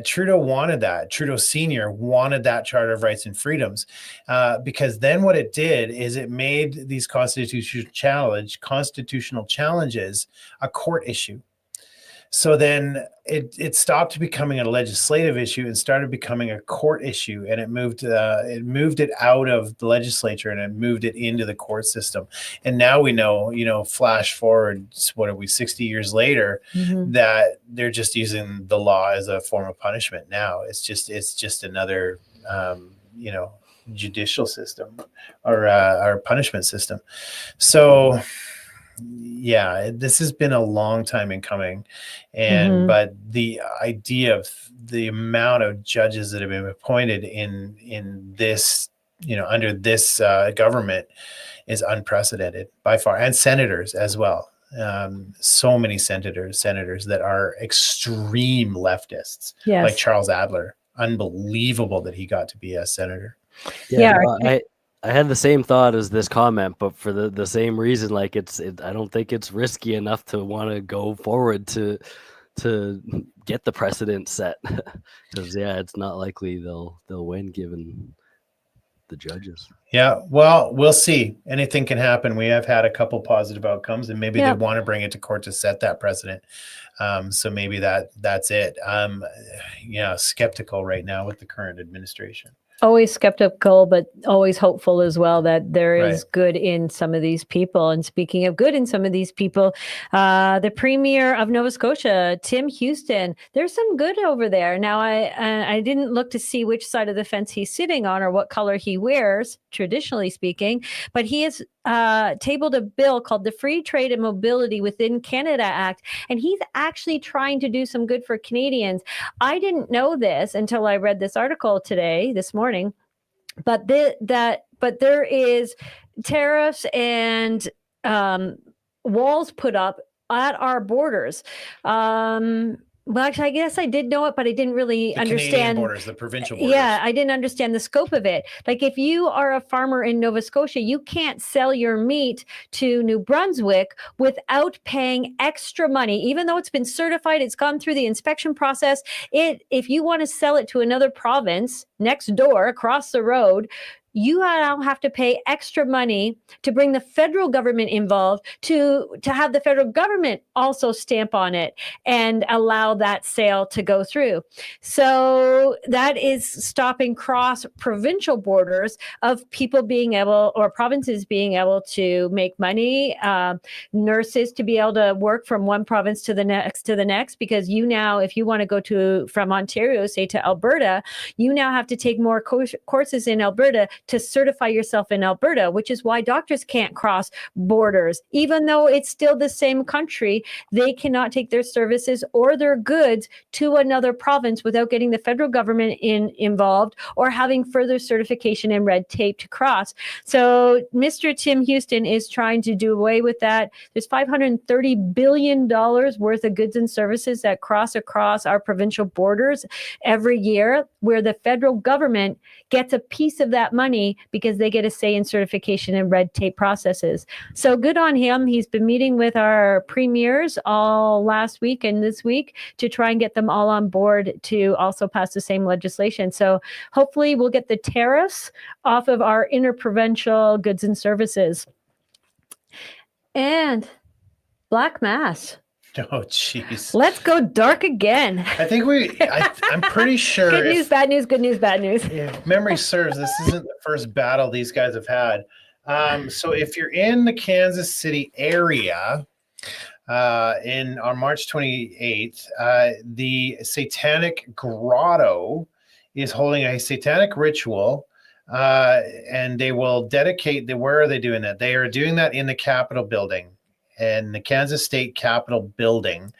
Trudeau wanted that. Trudeau Sr. wanted that Charter of Rights and Freedoms, because then what it did is it made these constitutional challenges a court issue. So then it stopped becoming a legislative issue and started becoming a court issue, and it moved it out of the legislature and it moved it into the court system. And now we know, flash forward, what are we, 60 years later, that they're just using the law as a form of punishment. Now it's just another judicial system or punishment system. So yeah, this has been a long time in coming, but the idea of the amount of judges that have been appointed in this, under this government is unprecedented by far, and senators as well. So many senators that are extreme leftists, like Charles Adler. Unbelievable that he got to be a senator. Yeah, no, I had the same thought as this comment, but for the same reason. Like I don't think it's risky enough to want to go forward to get the precedent set, because it's not likely they'll win given the judges. Yeah, well, we'll see. Anything can happen. We have had a couple positive outcomes, and maybe they want to bring it to court to set that precedent. So maybe that's it. Skeptical right now with the current administration. Always skeptical, but always hopeful as well that there is good in some of these people. And speaking of good in some of these people, the Premier of Nova Scotia, Tim Houston, there's some good over there. Now, I didn't look to see which side of the fence he's sitting on or what color he wears, traditionally speaking, but he has tabled a bill called the Free Trade and Mobility Within Canada Act, and he's actually trying to do some good for Canadians. I didn't know this until I read this article this morning, but there is tariffs and walls put up at our borders. Well, actually, I guess I did know it, but I didn't really understand. Canadian borders, the provincial borders. Yeah, I didn't understand the scope of it. Like, if you are a farmer in Nova Scotia, you can't sell your meat to New Brunswick without paying extra money, even though it's been certified, it's gone through the inspection process. If you want to sell it to another province next door, across the road, you now have to pay extra money to bring the federal government involved to have the federal government also stamp on it and allow that sale to go through. So that is stopping cross provincial borders of people being able, or provinces being able to make money, nurses to be able to work from one province to the next, because now, if you want to go from Ontario, say, to Alberta, you now have to take more courses in Alberta to certify yourself in Alberta, which is why doctors can't cross borders. Even though it's still the same country, they cannot take their services or their goods to another province without getting the federal government involved or having further certification and red tape to cross. So Mr. Tim Houston is trying to do away with that. There's $530 billion worth of goods and services that cross across our provincial borders every year, where the federal government gets a piece of that money because they get a say in certification and red tape processes. So good on him. He's been meeting with our premiers all last week and this week to try and get them all on board to also pass the same legislation. So hopefully we'll get the tariffs off of our interprovincial goods and services. And Black Mass. Oh, jeez. Let's go dark again. I think I'm pretty sure. Good news, bad news, good news, bad news. If memory serves, this isn't the first battle these guys have had. So if you're in the Kansas City area, on March 28th, the Satanic Grotto is holding a satanic ritual, and they will dedicate where are they doing that? They are doing that in the Capitol building, in the Kansas State Capitol building.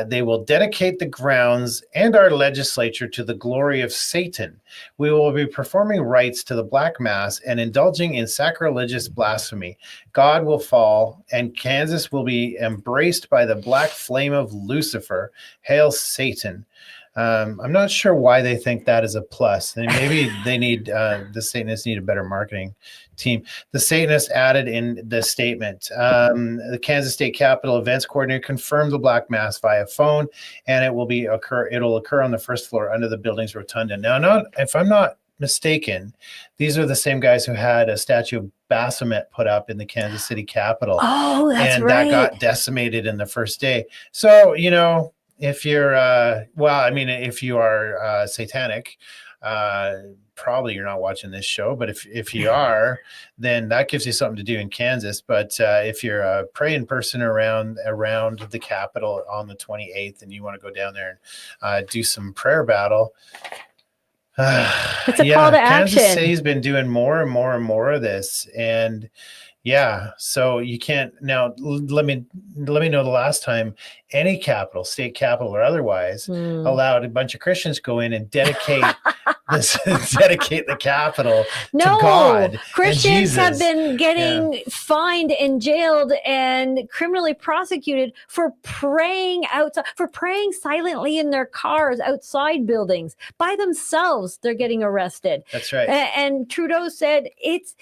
They will dedicate the grounds and our legislature to the glory of Satan. We will be performing rites to the Black Mass and indulging in sacrilegious blasphemy. God will fall, and Kansas will be embraced by the black flame of Lucifer. Hail Satan. I'm not sure why they think that is a plus. Maybe they need the Satanists need a better marketing team. The Satanists added in the statement, the Kansas State Capitol events coordinator confirmed the Black Mass via phone, and it'll occur on the first floor under the building's rotunda. Now, if I'm not mistaken, these are the same guys who had a statue of Baphomet put up in the Kansas City Capitol. Oh, that's and right. And that got decimated in the first day. So, if you're, if you are satanic, probably you're not watching this show, but if you are, then that gives you something to do in Kansas. But if you're a praying person around the Capitol on the 28th and you want to go down there and do some prayer battle, it's a call to action. Kansas City's been doing more and more and more of this, and so you can't now. Let me know the last time any capital, state capital or otherwise, allowed a bunch of Christians go in and dedicate dedicate the Capitol to God. Christians have been getting fined and jailed and criminally prosecuted for praying outside, for praying silently in their cars outside buildings by themselves. They're getting arrested. That's right. And Trudeau said it's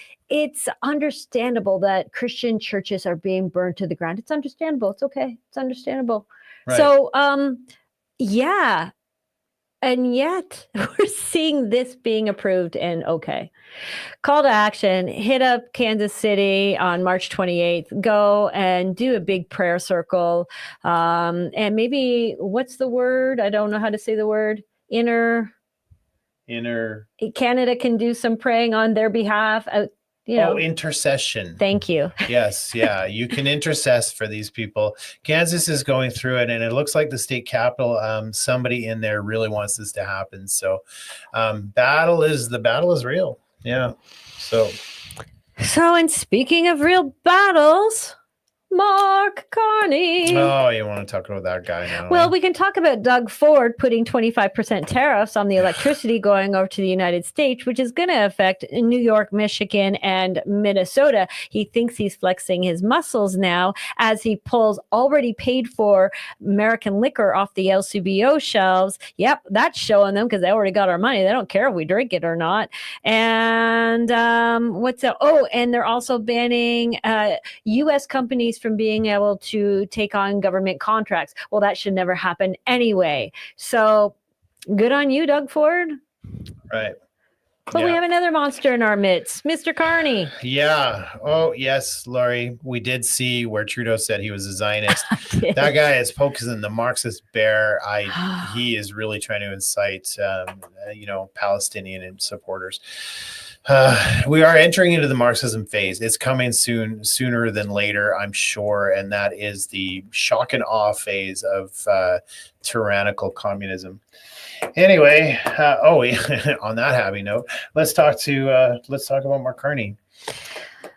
understandable that Christian churches are being burned to the ground. It's understandable. It's okay. It's understandable. Right. So, and yet we're seeing this being approved and okay. Call to action, hit up Kansas City on March 28th, go and do a big prayer circle. And maybe, what's the word? I don't know how to say the word. Inner. Canada can do some praying on their behalf. Intercession. Thank you. Yes, you can intercess for these people. Kansas is going through it, and it looks like the state capitol, somebody in there really wants this to happen. So the battle is real. Yeah. So and speaking of real battles, Mark Carney. Oh, you want to talk about that guy now? Well, we can talk about Doug Ford putting 25% tariffs on the electricity going over to the United States, which is going to affect New York, Michigan, and Minnesota. He thinks he's flexing his muscles now as he pulls already paid for American liquor off the LCBO shelves. Yep, that's showing them because they already got our money. They don't care if we drink it or not. And and they're also banning U.S. companies from being able to take on government contracts. Well, that should never happen anyway. So good on you, Doug Ford. Right. But we have another monster in our midst, Mr. Carney. Yeah. Oh, yes, Laurie. We did see where Trudeau said he was a Zionist. That guy is focusing the Marxist bear. He is really trying to incite, Palestinian supporters. We are entering into the Marxism phase. It's coming sooner than later, I'm sure. And that is the shock and awe phase of tyrannical communism. Anyway, on that happy note, let's talk about Mark Carney.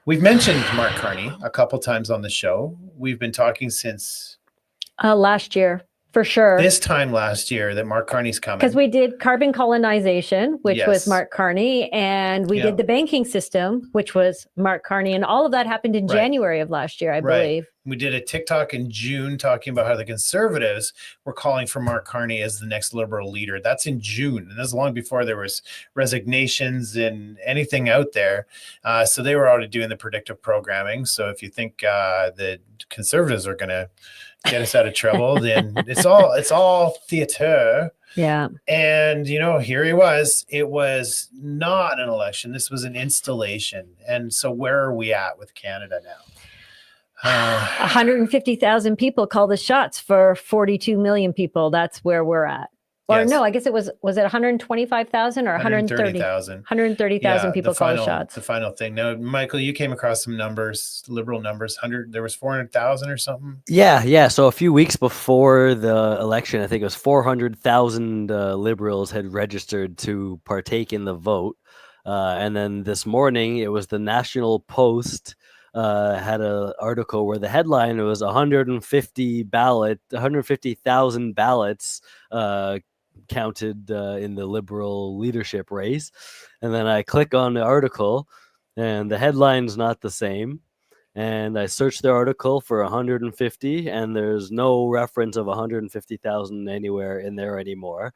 We've mentioned Mark Carney a couple times on the show. We've been talking since last year. For sure. This time last year that Mark Carney's coming. Because we did carbon colonization, which was Mark Carney, and we did the banking system, which was Mark Carney, and all of that happened in January of last year, I believe. We did a TikTok in June talking about how the Conservatives were calling for Mark Carney as the next Liberal leader. That's in June, and that's long before there was resignations and anything out there. So they were already doing the predictive programming. So if you think the Conservatives are going to get us out of trouble, then it's all theater. Yeah. And here he was. It was not an election. This was an installation. And so where are we at with Canada now? 150,000 people call the shots for 42 million people. That's where we're at. Or Yes. no, I guess it was it 125,000 or 130,000. 130,000 people call the shots. The final thing. Now, Michael, you came across some numbers, liberal numbers. There was 400,000 or something. Yeah. So a few weeks before the election, I think it was 400,000 liberals had registered to partake in the vote. And then this morning, it was the National Post had an article where the headline was 150,000 ballots counted in the liberal leadership race. And then I click on the article and the headline's not the same. And I searched the article for 150 and there's no reference of 150,000 anywhere in there anymore.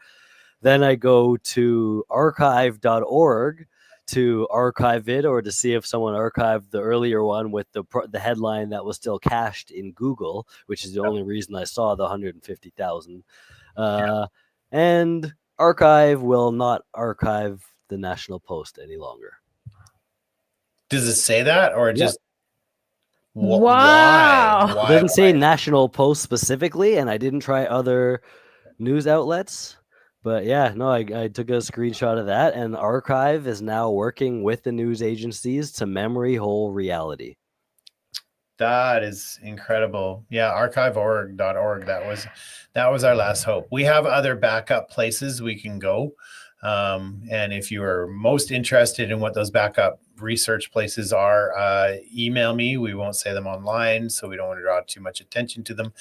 Then I go to archive.org to archive it or to see if someone archived the earlier one with the headline that was still cached in Google, which is the only reason I saw the 150,000. And Archive will not archive the National Post any longer. Does it say that or just Wow. It doesn't say National Post specifically, and I didn't try other news outlets. But yeah, no, I took a screenshot of that, and Archive is now working with the news agencies to memory hole reality. That is incredible. Yeah, archive.org. That was our last hope. We have other backup places we can go. And if you are most interested in what those backup research places are, email me. We won't say them online, so we don't want to draw too much attention to them.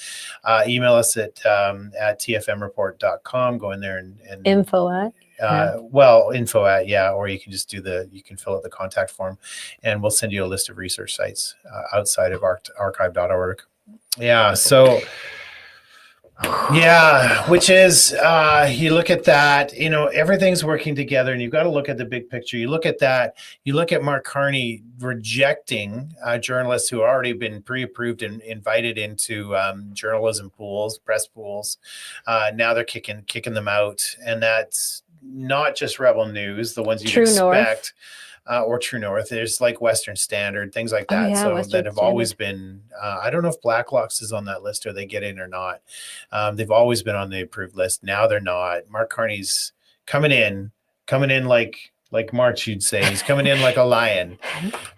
Email us at tfmreport.com. Go in there and info at or you can just you can fill out the contact form and we'll send you a list of research sites outside of archive.org. Yeah. So yeah, which is you look at that, everything's working together and you've got to look at the big picture. You look at that, you look at Mark Carney rejecting journalists who already been pre-approved and invited into journalism pools, press pools. Now they're kicking them out, and that's not just Rebel News, the ones you'd expect. Or True North. There's like Western Standard, things like that. That have always been, I don't know if Blacklocks is on that list or they get in or not. They've always been on the approved list. Now they're not. Mark Carney's coming in like March, you'd say. He's coming in like a lion,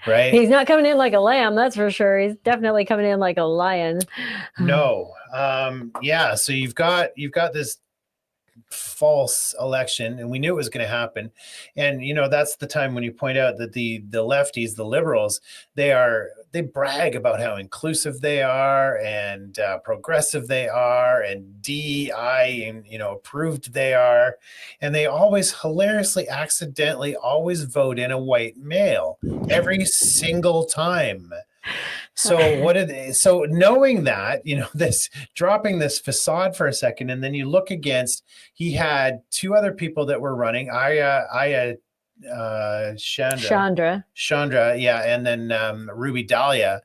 right? He's not coming in like a lamb, that's for sure. He's definitely coming in like a lion. No. Yeah. So you've got this false election, and we knew it was going to happen. And that's the time when you point out that the lefties, the liberals, they brag about how inclusive they are and progressive they are and DEI and approved they are, and they always hilariously accidentally always vote in a white male every single time. So so knowing that, this dropping this facade for a second, and then you look against, he had two other people that were running, Chandra, yeah, and then Ruby Dahlia,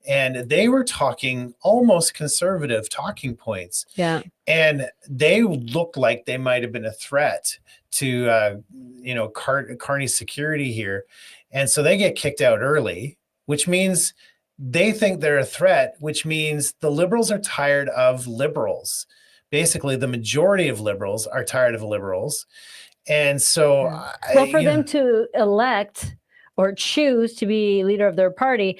and they were talking almost conservative talking points. Yeah. And they looked like they might have been a threat to Carney's security here. And so they get kicked out early, which means they think they're a threat, which means the liberals are tired of liberals. Basically, the majority of liberals are tired of liberals. And so for them to elect or choose to be leader of their party,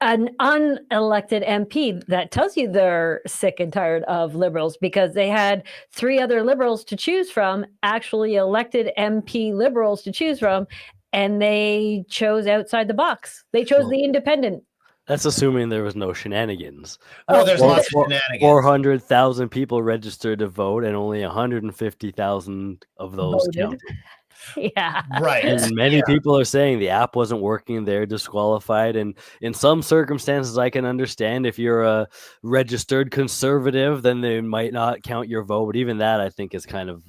an unelected MP, that tells you they're sick and tired of liberals, because they had three other liberals to choose from, actually elected MP liberals to choose from, and they chose outside the box. They chose the independent. That's assuming there was no shenanigans. Oh, there's lots of shenanigans. 400,000 people registered to vote, and only 150,000 of those counted. Yeah. Right. And many people are saying the app wasn't working, they're disqualified. And in some circumstances, I can understand if you're a registered conservative, then they might not count your vote. But even that, I think, is kind of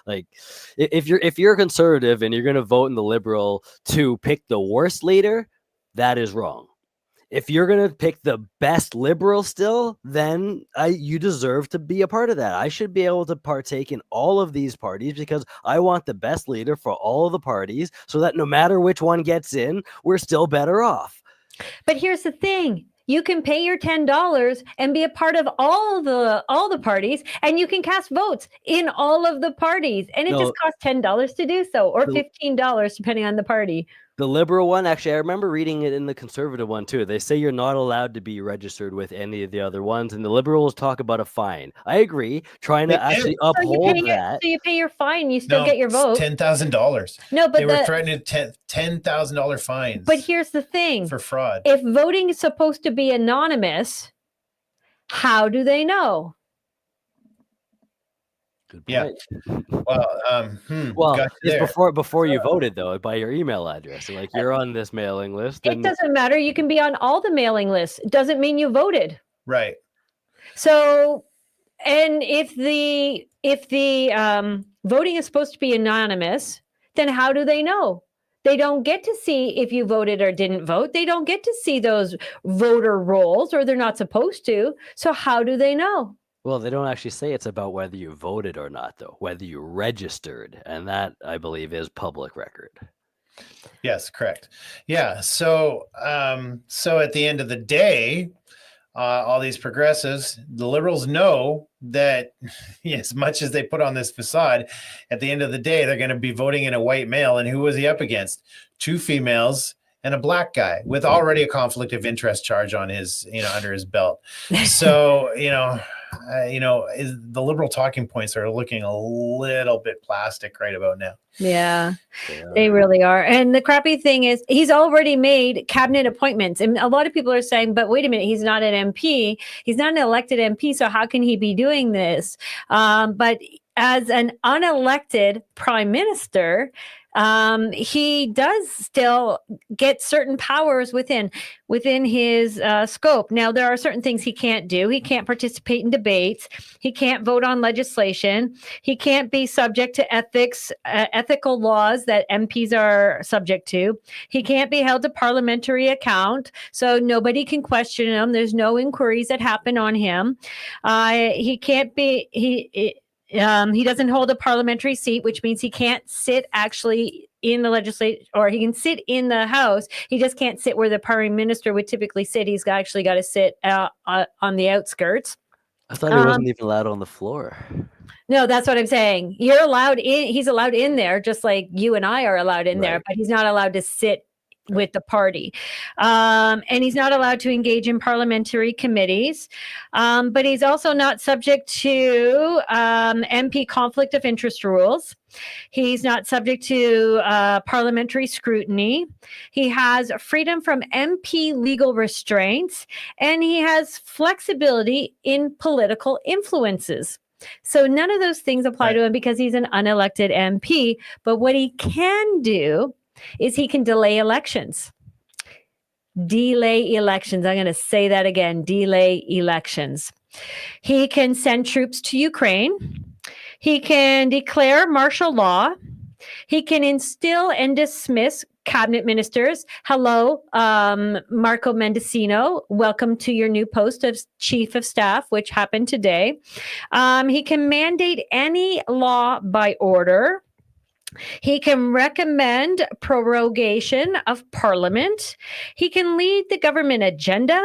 like, if you're a conservative and you're going to vote in the Liberal to pick the worst leader, that is wrong. If you're going to pick the best Liberal still, then you deserve to be a part of that. I should be able to partake in all of these parties because I want the best leader for all of the parties, so that no matter which one gets in, we're still better off. But here's the thing. you can pay your $10 and be a part of all the parties, and you can cast votes in all of the parties. And it just costs $10 to do so, or $15 depending on the party. The Liberal one, actually, I remember reading it in the Conservative one too. They say you're not allowed to be registered with any of the other ones, and the Liberals talk about a fine. I agree. Trying to actually uphold that. So you pay your fine, you still get your vote. $10,000. No, but they were threatening $10,000 fines. But here's the thing: for fraud. If voting is supposed to be anonymous, how do they know? Good point. Yeah. Well, it's before you voted, though, by your email address. So, like, you're on this mailing list. It doesn't matter. You can be on all the mailing lists. It doesn't mean you voted. Right. So, and if the voting is supposed to be anonymous, then how do they know? They don't get to see if you voted or didn't vote. They don't get to see those voter rolls, or they're not supposed to. So how do they know? Well, they don't actually say it's about whether you voted or not, though, whether you registered. And that, I believe, is public record. Yes, correct. Yeah. So at the end of the day, all these progressives, the Liberals know that as much as they put on this facade, at the end of the day, they're going to be voting in a white male. And who was he up against? 2 females and a black guy with already a conflict of interest charge on his, under his belt. So, the Liberal talking points are looking a little bit plastic right about now. Yeah, they really are. And the crappy thing is he's already made cabinet appointments. And a lot of people are saying, but wait a minute, he's not an MP. He's not an elected MP. So how can he be doing this? But as an unelected prime minister, he does still get certain powers within his scope. Now, there are certain things he can't do. He can't participate in debates. He can't vote on legislation. He can't be subject to ethical laws that MPs are subject to. He can't be held to parliamentary account, so nobody can question him. There's no inquiries that happen on him. He can't be he doesn't hold a parliamentary seat, which means he can't sit actually in the legislature, or he can sit in the House. He just can't sit where the prime minister would typically sit. He's actually got to sit on the outskirts. I thought he wasn't even allowed on the floor. No, that's what I'm saying. You're allowed in. He's allowed in there, just like you and I are allowed in there, but he's not allowed to sit with the party. And he's not allowed to engage in parliamentary committees. But he's also not subject to MP conflict of interest rules. He's not subject to parliamentary scrutiny. He has freedom from MP legal restraints, and he has flexibility in political influences. So none of those things apply to him because he's an unelected MP. But what he can do is he can delay elections. Delay elections. I'm going to say that again. Delay elections. He can send troops to Ukraine. He can declare martial law. He can instill and dismiss cabinet ministers. Hello, Marco Mendicino. Welcome to your new post of chief of staff, which happened today. He can mandate any law by order. He can recommend prorogation of parliament. He can lead the government agenda.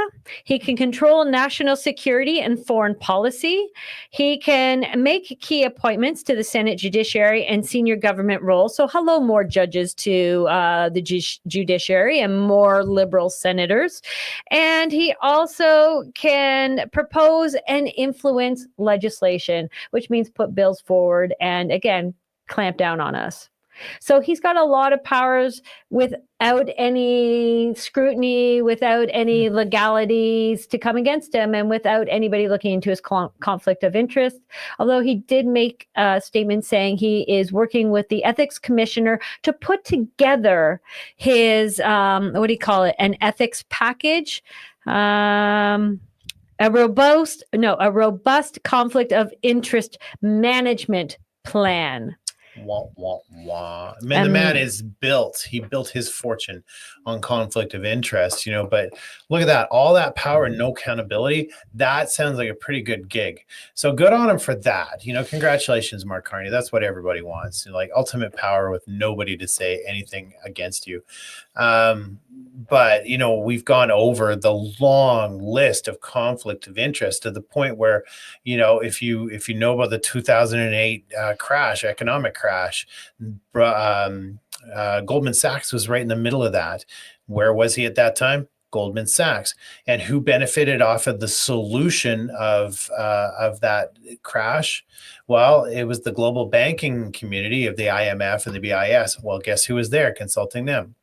He can control national security and foreign policy. He can make key appointments to the Senate judiciary and senior government roles. So hello, more judges to the judiciary and more liberal senators. And he also can propose and influence legislation, which means put bills forward and, again, clamp down on us. So he's got a lot of powers without any scrutiny, without any legalities to come against him, and without anybody looking into his conflict of interest. Although he did make a statement saying he is working with the ethics commissioner to put together his, an ethics package. A robust conflict of interest management plan. Wah, wah, wah. I mean, the man is built. He built his fortune on conflict of interest, but look at that. All that power and no accountability. That sounds like a pretty good gig. So good on him for that. Congratulations, Mark Carney. That's what everybody wants. Like ultimate power with nobody to say anything against you. But we've gone over the long list of conflict of interest to the point where if you know about the 2008 economic crash, Goldman Sachs was right in the middle of that. Where was he at that time? Goldman Sachs. And who benefited off of the solution of that crash? Well, it was the global banking community of the IMF and the BIS. Well, guess who was there consulting them?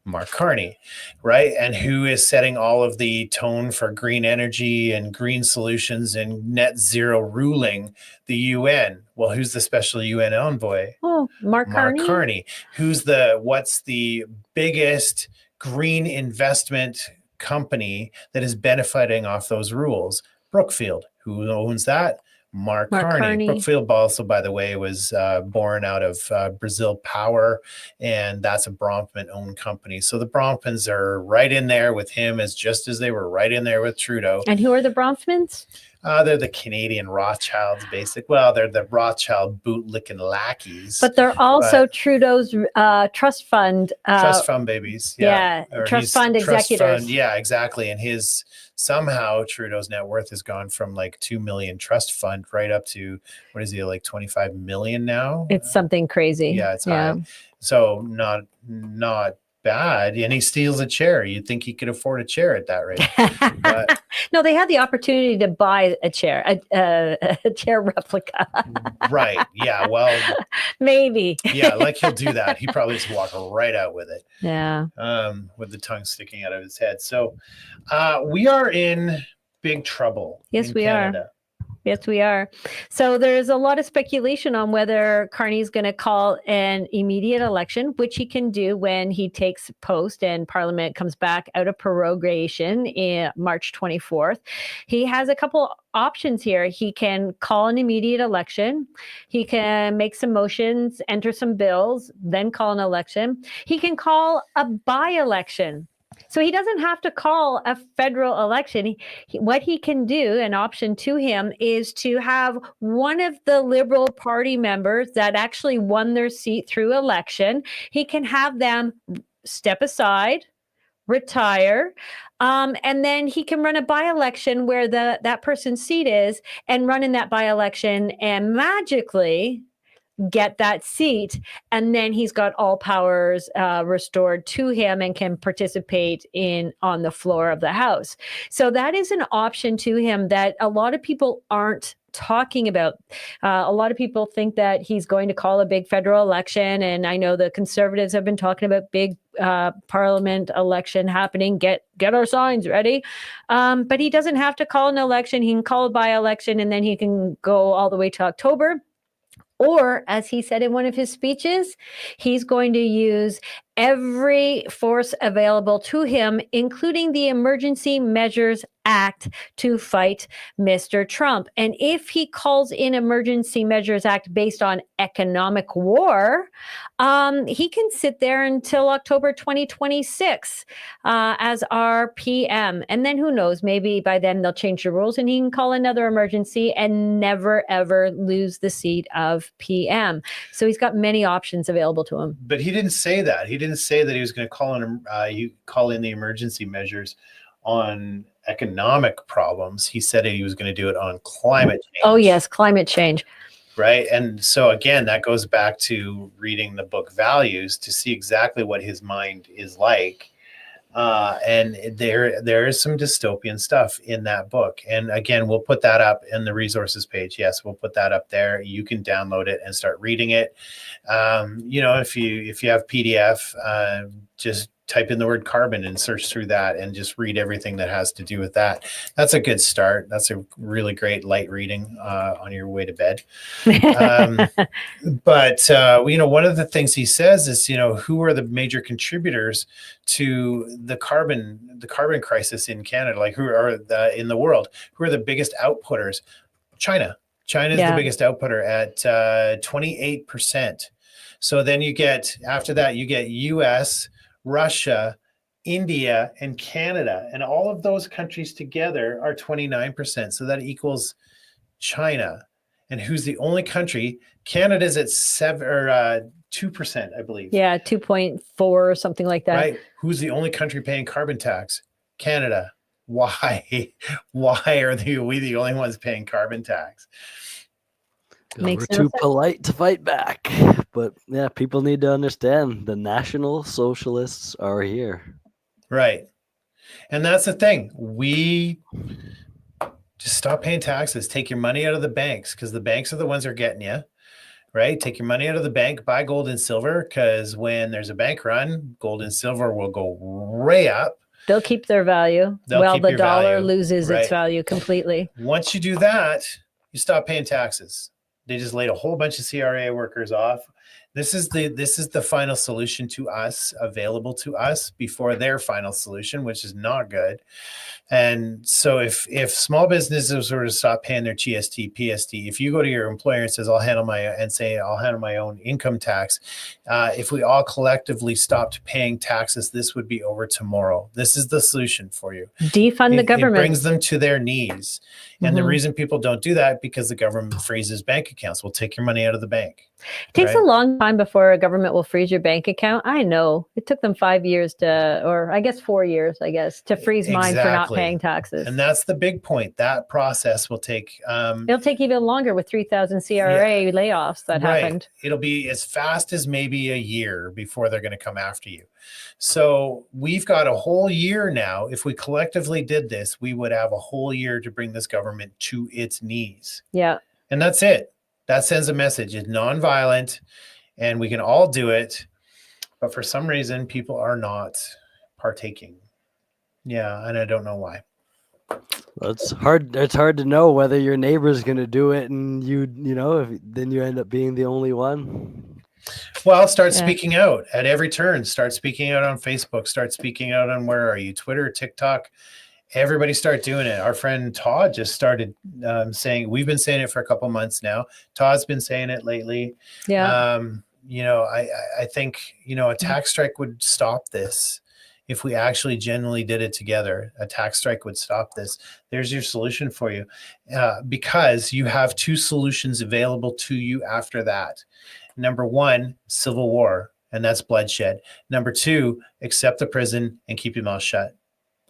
Mark Carney, right? And who is setting all of the tone for green energy and green solutions and net zero ruling? The UN. Well, who's the special UN envoy? Oh, Mark Carney. What's the biggest green investment company that is benefiting off those rules? Brookfield. Who owns that? Mark Carney. Brookfield also, by the way, was born out of Brazil Power, and that's a Bronfman-owned company. So the Bronfmans are right in there with him, just as they were right in there with Trudeau. And who are the Bronfmans? They're the Canadian Rothschilds, basically. Well, they're the Rothschild bootlicking lackeys. But they're also Trudeau's trust fund. Trust fund babies. Yeah, trust fund executors. Yeah, exactly. And somehow Trudeau's net worth has gone from like 2 million trust fund right up to, what is he, like 25 million now? It's something crazy. Yeah, it's high. So not bad. And he steals a chair. You'd think he could afford a chair at that rate. But no, they had the opportunity to buy a chair, a chair replica. Right. Yeah. Well, maybe. Yeah, like he'll do that. He probably just walk right out with it. Yeah. With the tongue sticking out of his head. So we are in big trouble. Yes, we Canada. are. Yes, we are. So there's a lot of speculation on whether Carney's going to call an immediate election, which he can do when he takes post and Parliament comes back out of prorogation in March 24th. He has a couple options here. He can call an immediate election. He can make some motions, enter some bills, then call an election. He can call a by-election. So he doesn't have to call a federal election. What he can do, an option to him, is to have one of the Liberal Party members that actually won their seat through election. He can have them step aside, retire, and then he can run a by-election where that person's seat is and run in that by-election and magically get that seat, and then he's got all powers restored to him and can participate on the floor of the House. So that is an option to him that a lot of people aren't talking about. A lot of people think that he's going to call a big federal election, and I know the Conservatives have been talking about big Parliament election happening. Get our signs ready. But he doesn't have to call an election. He can call a by-election, and then he can go all the way to October. Or, as he said in one of his speeches, he's going to use every force available to him, including the Emergency Measures Act, to fight Mr. Trump. And if he calls in Emergency Measures Act based on economic war, he can sit there until October 2026 as our PM. And then who knows, maybe by then they'll change the rules and he can call another emergency and never, ever lose the seat of PM. So he's got many options available to him. But he didn't say that. He didn't say that he was going to call in the emergency measures on economic problems. He said he was going to do it on climate change. Oh, yes, climate change. Right. And so, again, that goes back to reading the book Values to see exactly what his mind is like. And there is some dystopian stuff in that book. And again, we'll put that up in the resources page. Yes, we'll put that up there. You can download it and start reading it. If you have PDF, just type in the word carbon and search through that and just read everything that has to do with that. That's a good start. That's a really great light reading on your way to bed. But one of the things he says is, who are the major contributors to the carbon crisis in Canada? Like who are in the world? Who are the biggest outputters? China. China is the biggest outputter at 28%. So then you get, after that, you get US, Russia, India, and Canada. And all of those countries together are 29%. So that equals China. And who's the only country? Canada's at 2%, I believe. Yeah, 2.4 or something like that. Right. Who's the only country paying carbon tax? Canada. Why? Why are we the only ones paying carbon tax? We're too polite to fight back. But yeah, people need to understand the National Socialists are here. Right. And that's the thing. We just stop paying taxes. Take your money out of the banks, because the banks are the ones that are getting you. Right? Take your money out of the bank, buy gold and silver, because when there's a bank run, gold and silver will go way up. They'll keep their value. Well, the dollar loses its value completely. Once you do that, you stop paying taxes. They just laid a whole bunch of CRA workers off. This is the final solution to us, available to us before their final solution, which is not good. And so if small businesses were to stop paying their GST, PST, if you go to your employer and says, I'll handle my own income tax, if we all collectively stopped paying taxes, this would be over tomorrow. This is the solution for you. Defund the government. It brings them to their knees. And the reason people don't do that, because the government freezes bank accounts. We'll take your money out of the bank. It takes a long time before a government will freeze your bank account. I know. It took them 5 years or I guess 4 years, to freeze mine for not paying taxes. And that's the big point. That process will take... it'll take even longer with 3,000 CRA layoffs that happened. It'll be as fast as maybe a year before they're going to come after you. So we've got a whole year now. If we collectively did this, we would have a whole year to bring this government to its knees. Yeah. And that's it. That sends a message. It's nonviolent, and we can all do it. But for some reason, people are not partaking. Yeah, and I don't know why. Well, it's hard to know whether your neighbor's going to do it, and then you end up being the only one. Well, start speaking out at every turn. Start speaking out on Facebook. Start speaking out on, where are you? Twitter, TikTok. Everybody start doing it. Our friend Todd just started saying, we've been saying it for a couple months now. Todd's been saying it lately. Yeah. I think, a tax strike would stop this. If we actually genuinely did it together, a tax strike would stop this. There's your solution for you, because you have two solutions available to you after that. Number one, civil war, and that's bloodshed. Number two, accept the prison and keep your mouth shut.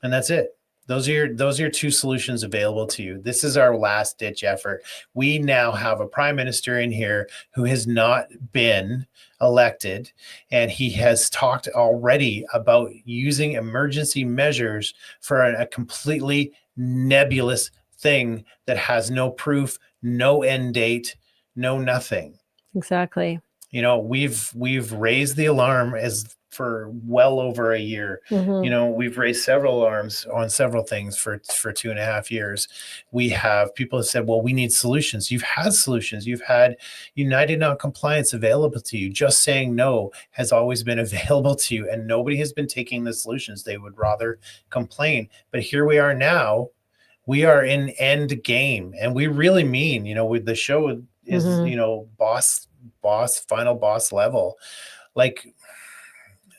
And that's it. Those are your two solutions available to you. This is our last ditch effort. We now have a prime minister in here who has not been elected, and he has talked already about using emergency measures for a completely nebulous thing that has no proof, no end date, no nothing. Exactly. We've raised the alarm for well over a year. We've raised several alarms on several things for 2.5 years. We have people have said, well, we need solutions. You've had solutions. You've had United Non-Compliance available to you. Just saying no has always been available to you, and nobody has been taking the solutions. They would rather complain. But here we are now. We are in end game, and we really mean, with the show is, final boss level. Like,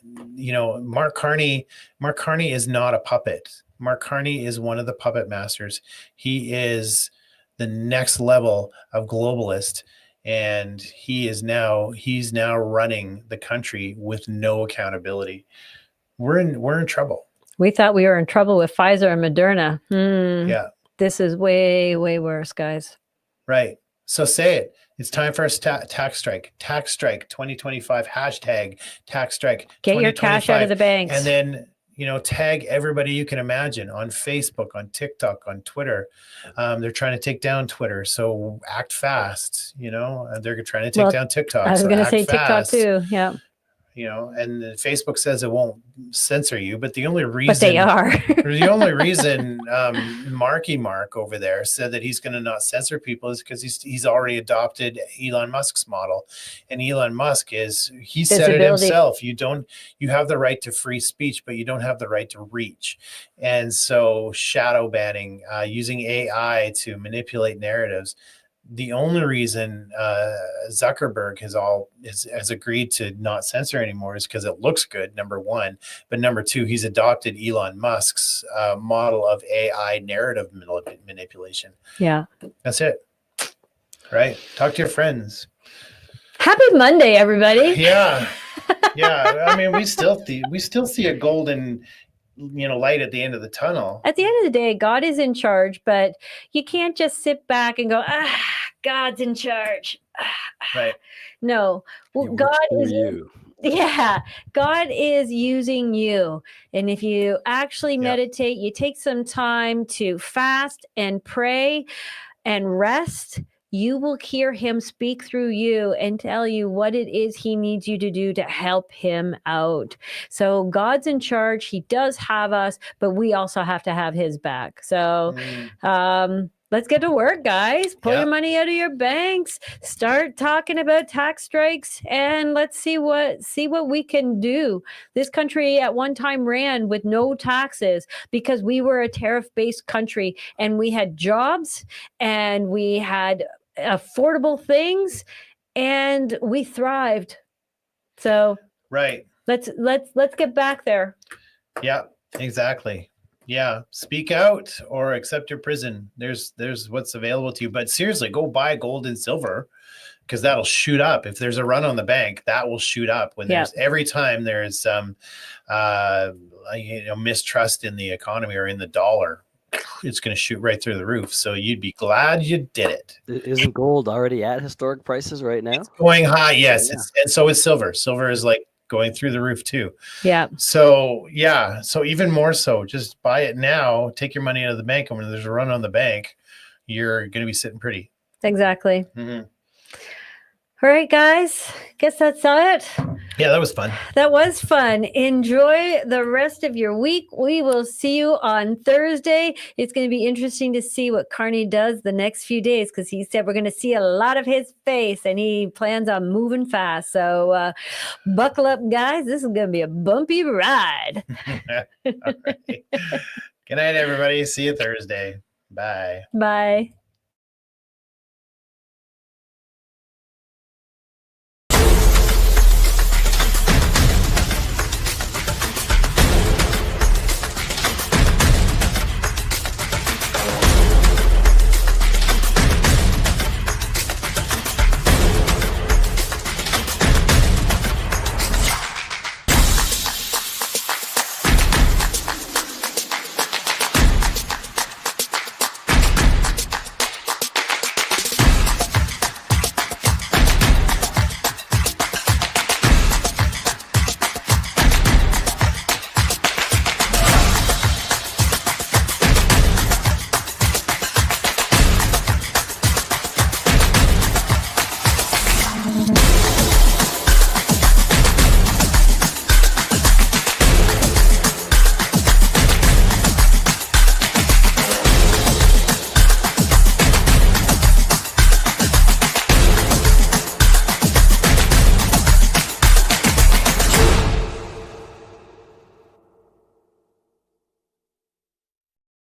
Mark Carney is not a puppet. Mark Carney is one of the puppet masters. He is the next level of globalist, and he's now running the country with no accountability. We're in trouble. We thought we were in trouble with Pfizer and Moderna. Yeah. This is way, way worse, guys. Right. So say it. It's time for a tax strike. Tax strike 2025 hashtag tax strike. Get your cash out of the banks. And then, tag everybody you can imagine on Facebook, on TikTok, on Twitter. They're trying to take down Twitter. So act fast, they're trying to take down TikTok. I was going to say TikTok too. Yeah. And Facebook says it won't censor you, but the only reason, but they are. the only reason Marky Mark over there said that he's going to not censor people is because he's already adopted Elon Musk's model, and Elon Musk he said it himself. You have the right to free speech, but you don't have the right to reach. And so shadow banning, using AI to manipulate narratives, the only reason Zuckerberg has agreed to not censor anymore is because it looks good, number one. But number two, he's adopted Elon Musk's model of AI narrative manipulation. Yeah. That's it. Right? Talk to your friends. Happy Monday, everybody. Yeah. Yeah. I mean, we still see a golden, light at the end of the tunnel. At the end of the day, God is in charge, but you can't just sit back and go, God's in charge. Right. No. Well, It God works through is you. Yeah, God is using you. And if you actually meditate, you take some time to fast and pray and rest, you will hear him speak through you and tell you what it is he needs you to do to help him out. So God's in charge. He does have us, but we also have to have his back. So let's get to work, guys. Pull your money out of your banks. Start talking about tax strikes, and let's see what we can do. This country at one time ran with no taxes because we were a tariff-based country, and we had jobs, and we had affordable things, and we thrived. So right. Let's get back there. Yeah, exactly. Yeah, speak out or accept your prison. There's what's available to you. But seriously, go buy gold and silver, because that'll shoot up. If there's a run on the bank, that will shoot up. When there's every time there's mistrust in the economy or in the dollar, it's going to shoot right through the roof. So you'd be glad you did it. Isn't gold already at historic prices right now? It's going high, yes. And so is silver. Silver is like going through the roof too. Yeah. So even more so, just buy it now, take your money out of the bank, and when there's a run on the bank, you're going to be sitting pretty. Exactly. Mm-hmm. All right, guys, guess that's it. Yeah, that was fun. That was fun. Enjoy the rest of your week. We will see you on Thursday. It's going to be interesting to see what Carney does the next few days, because he said we're going to see a lot of his face, and he plans on moving fast. So buckle up, guys. This is going to be a bumpy ride. All right. Good night, everybody. See you Thursday. Bye. Bye.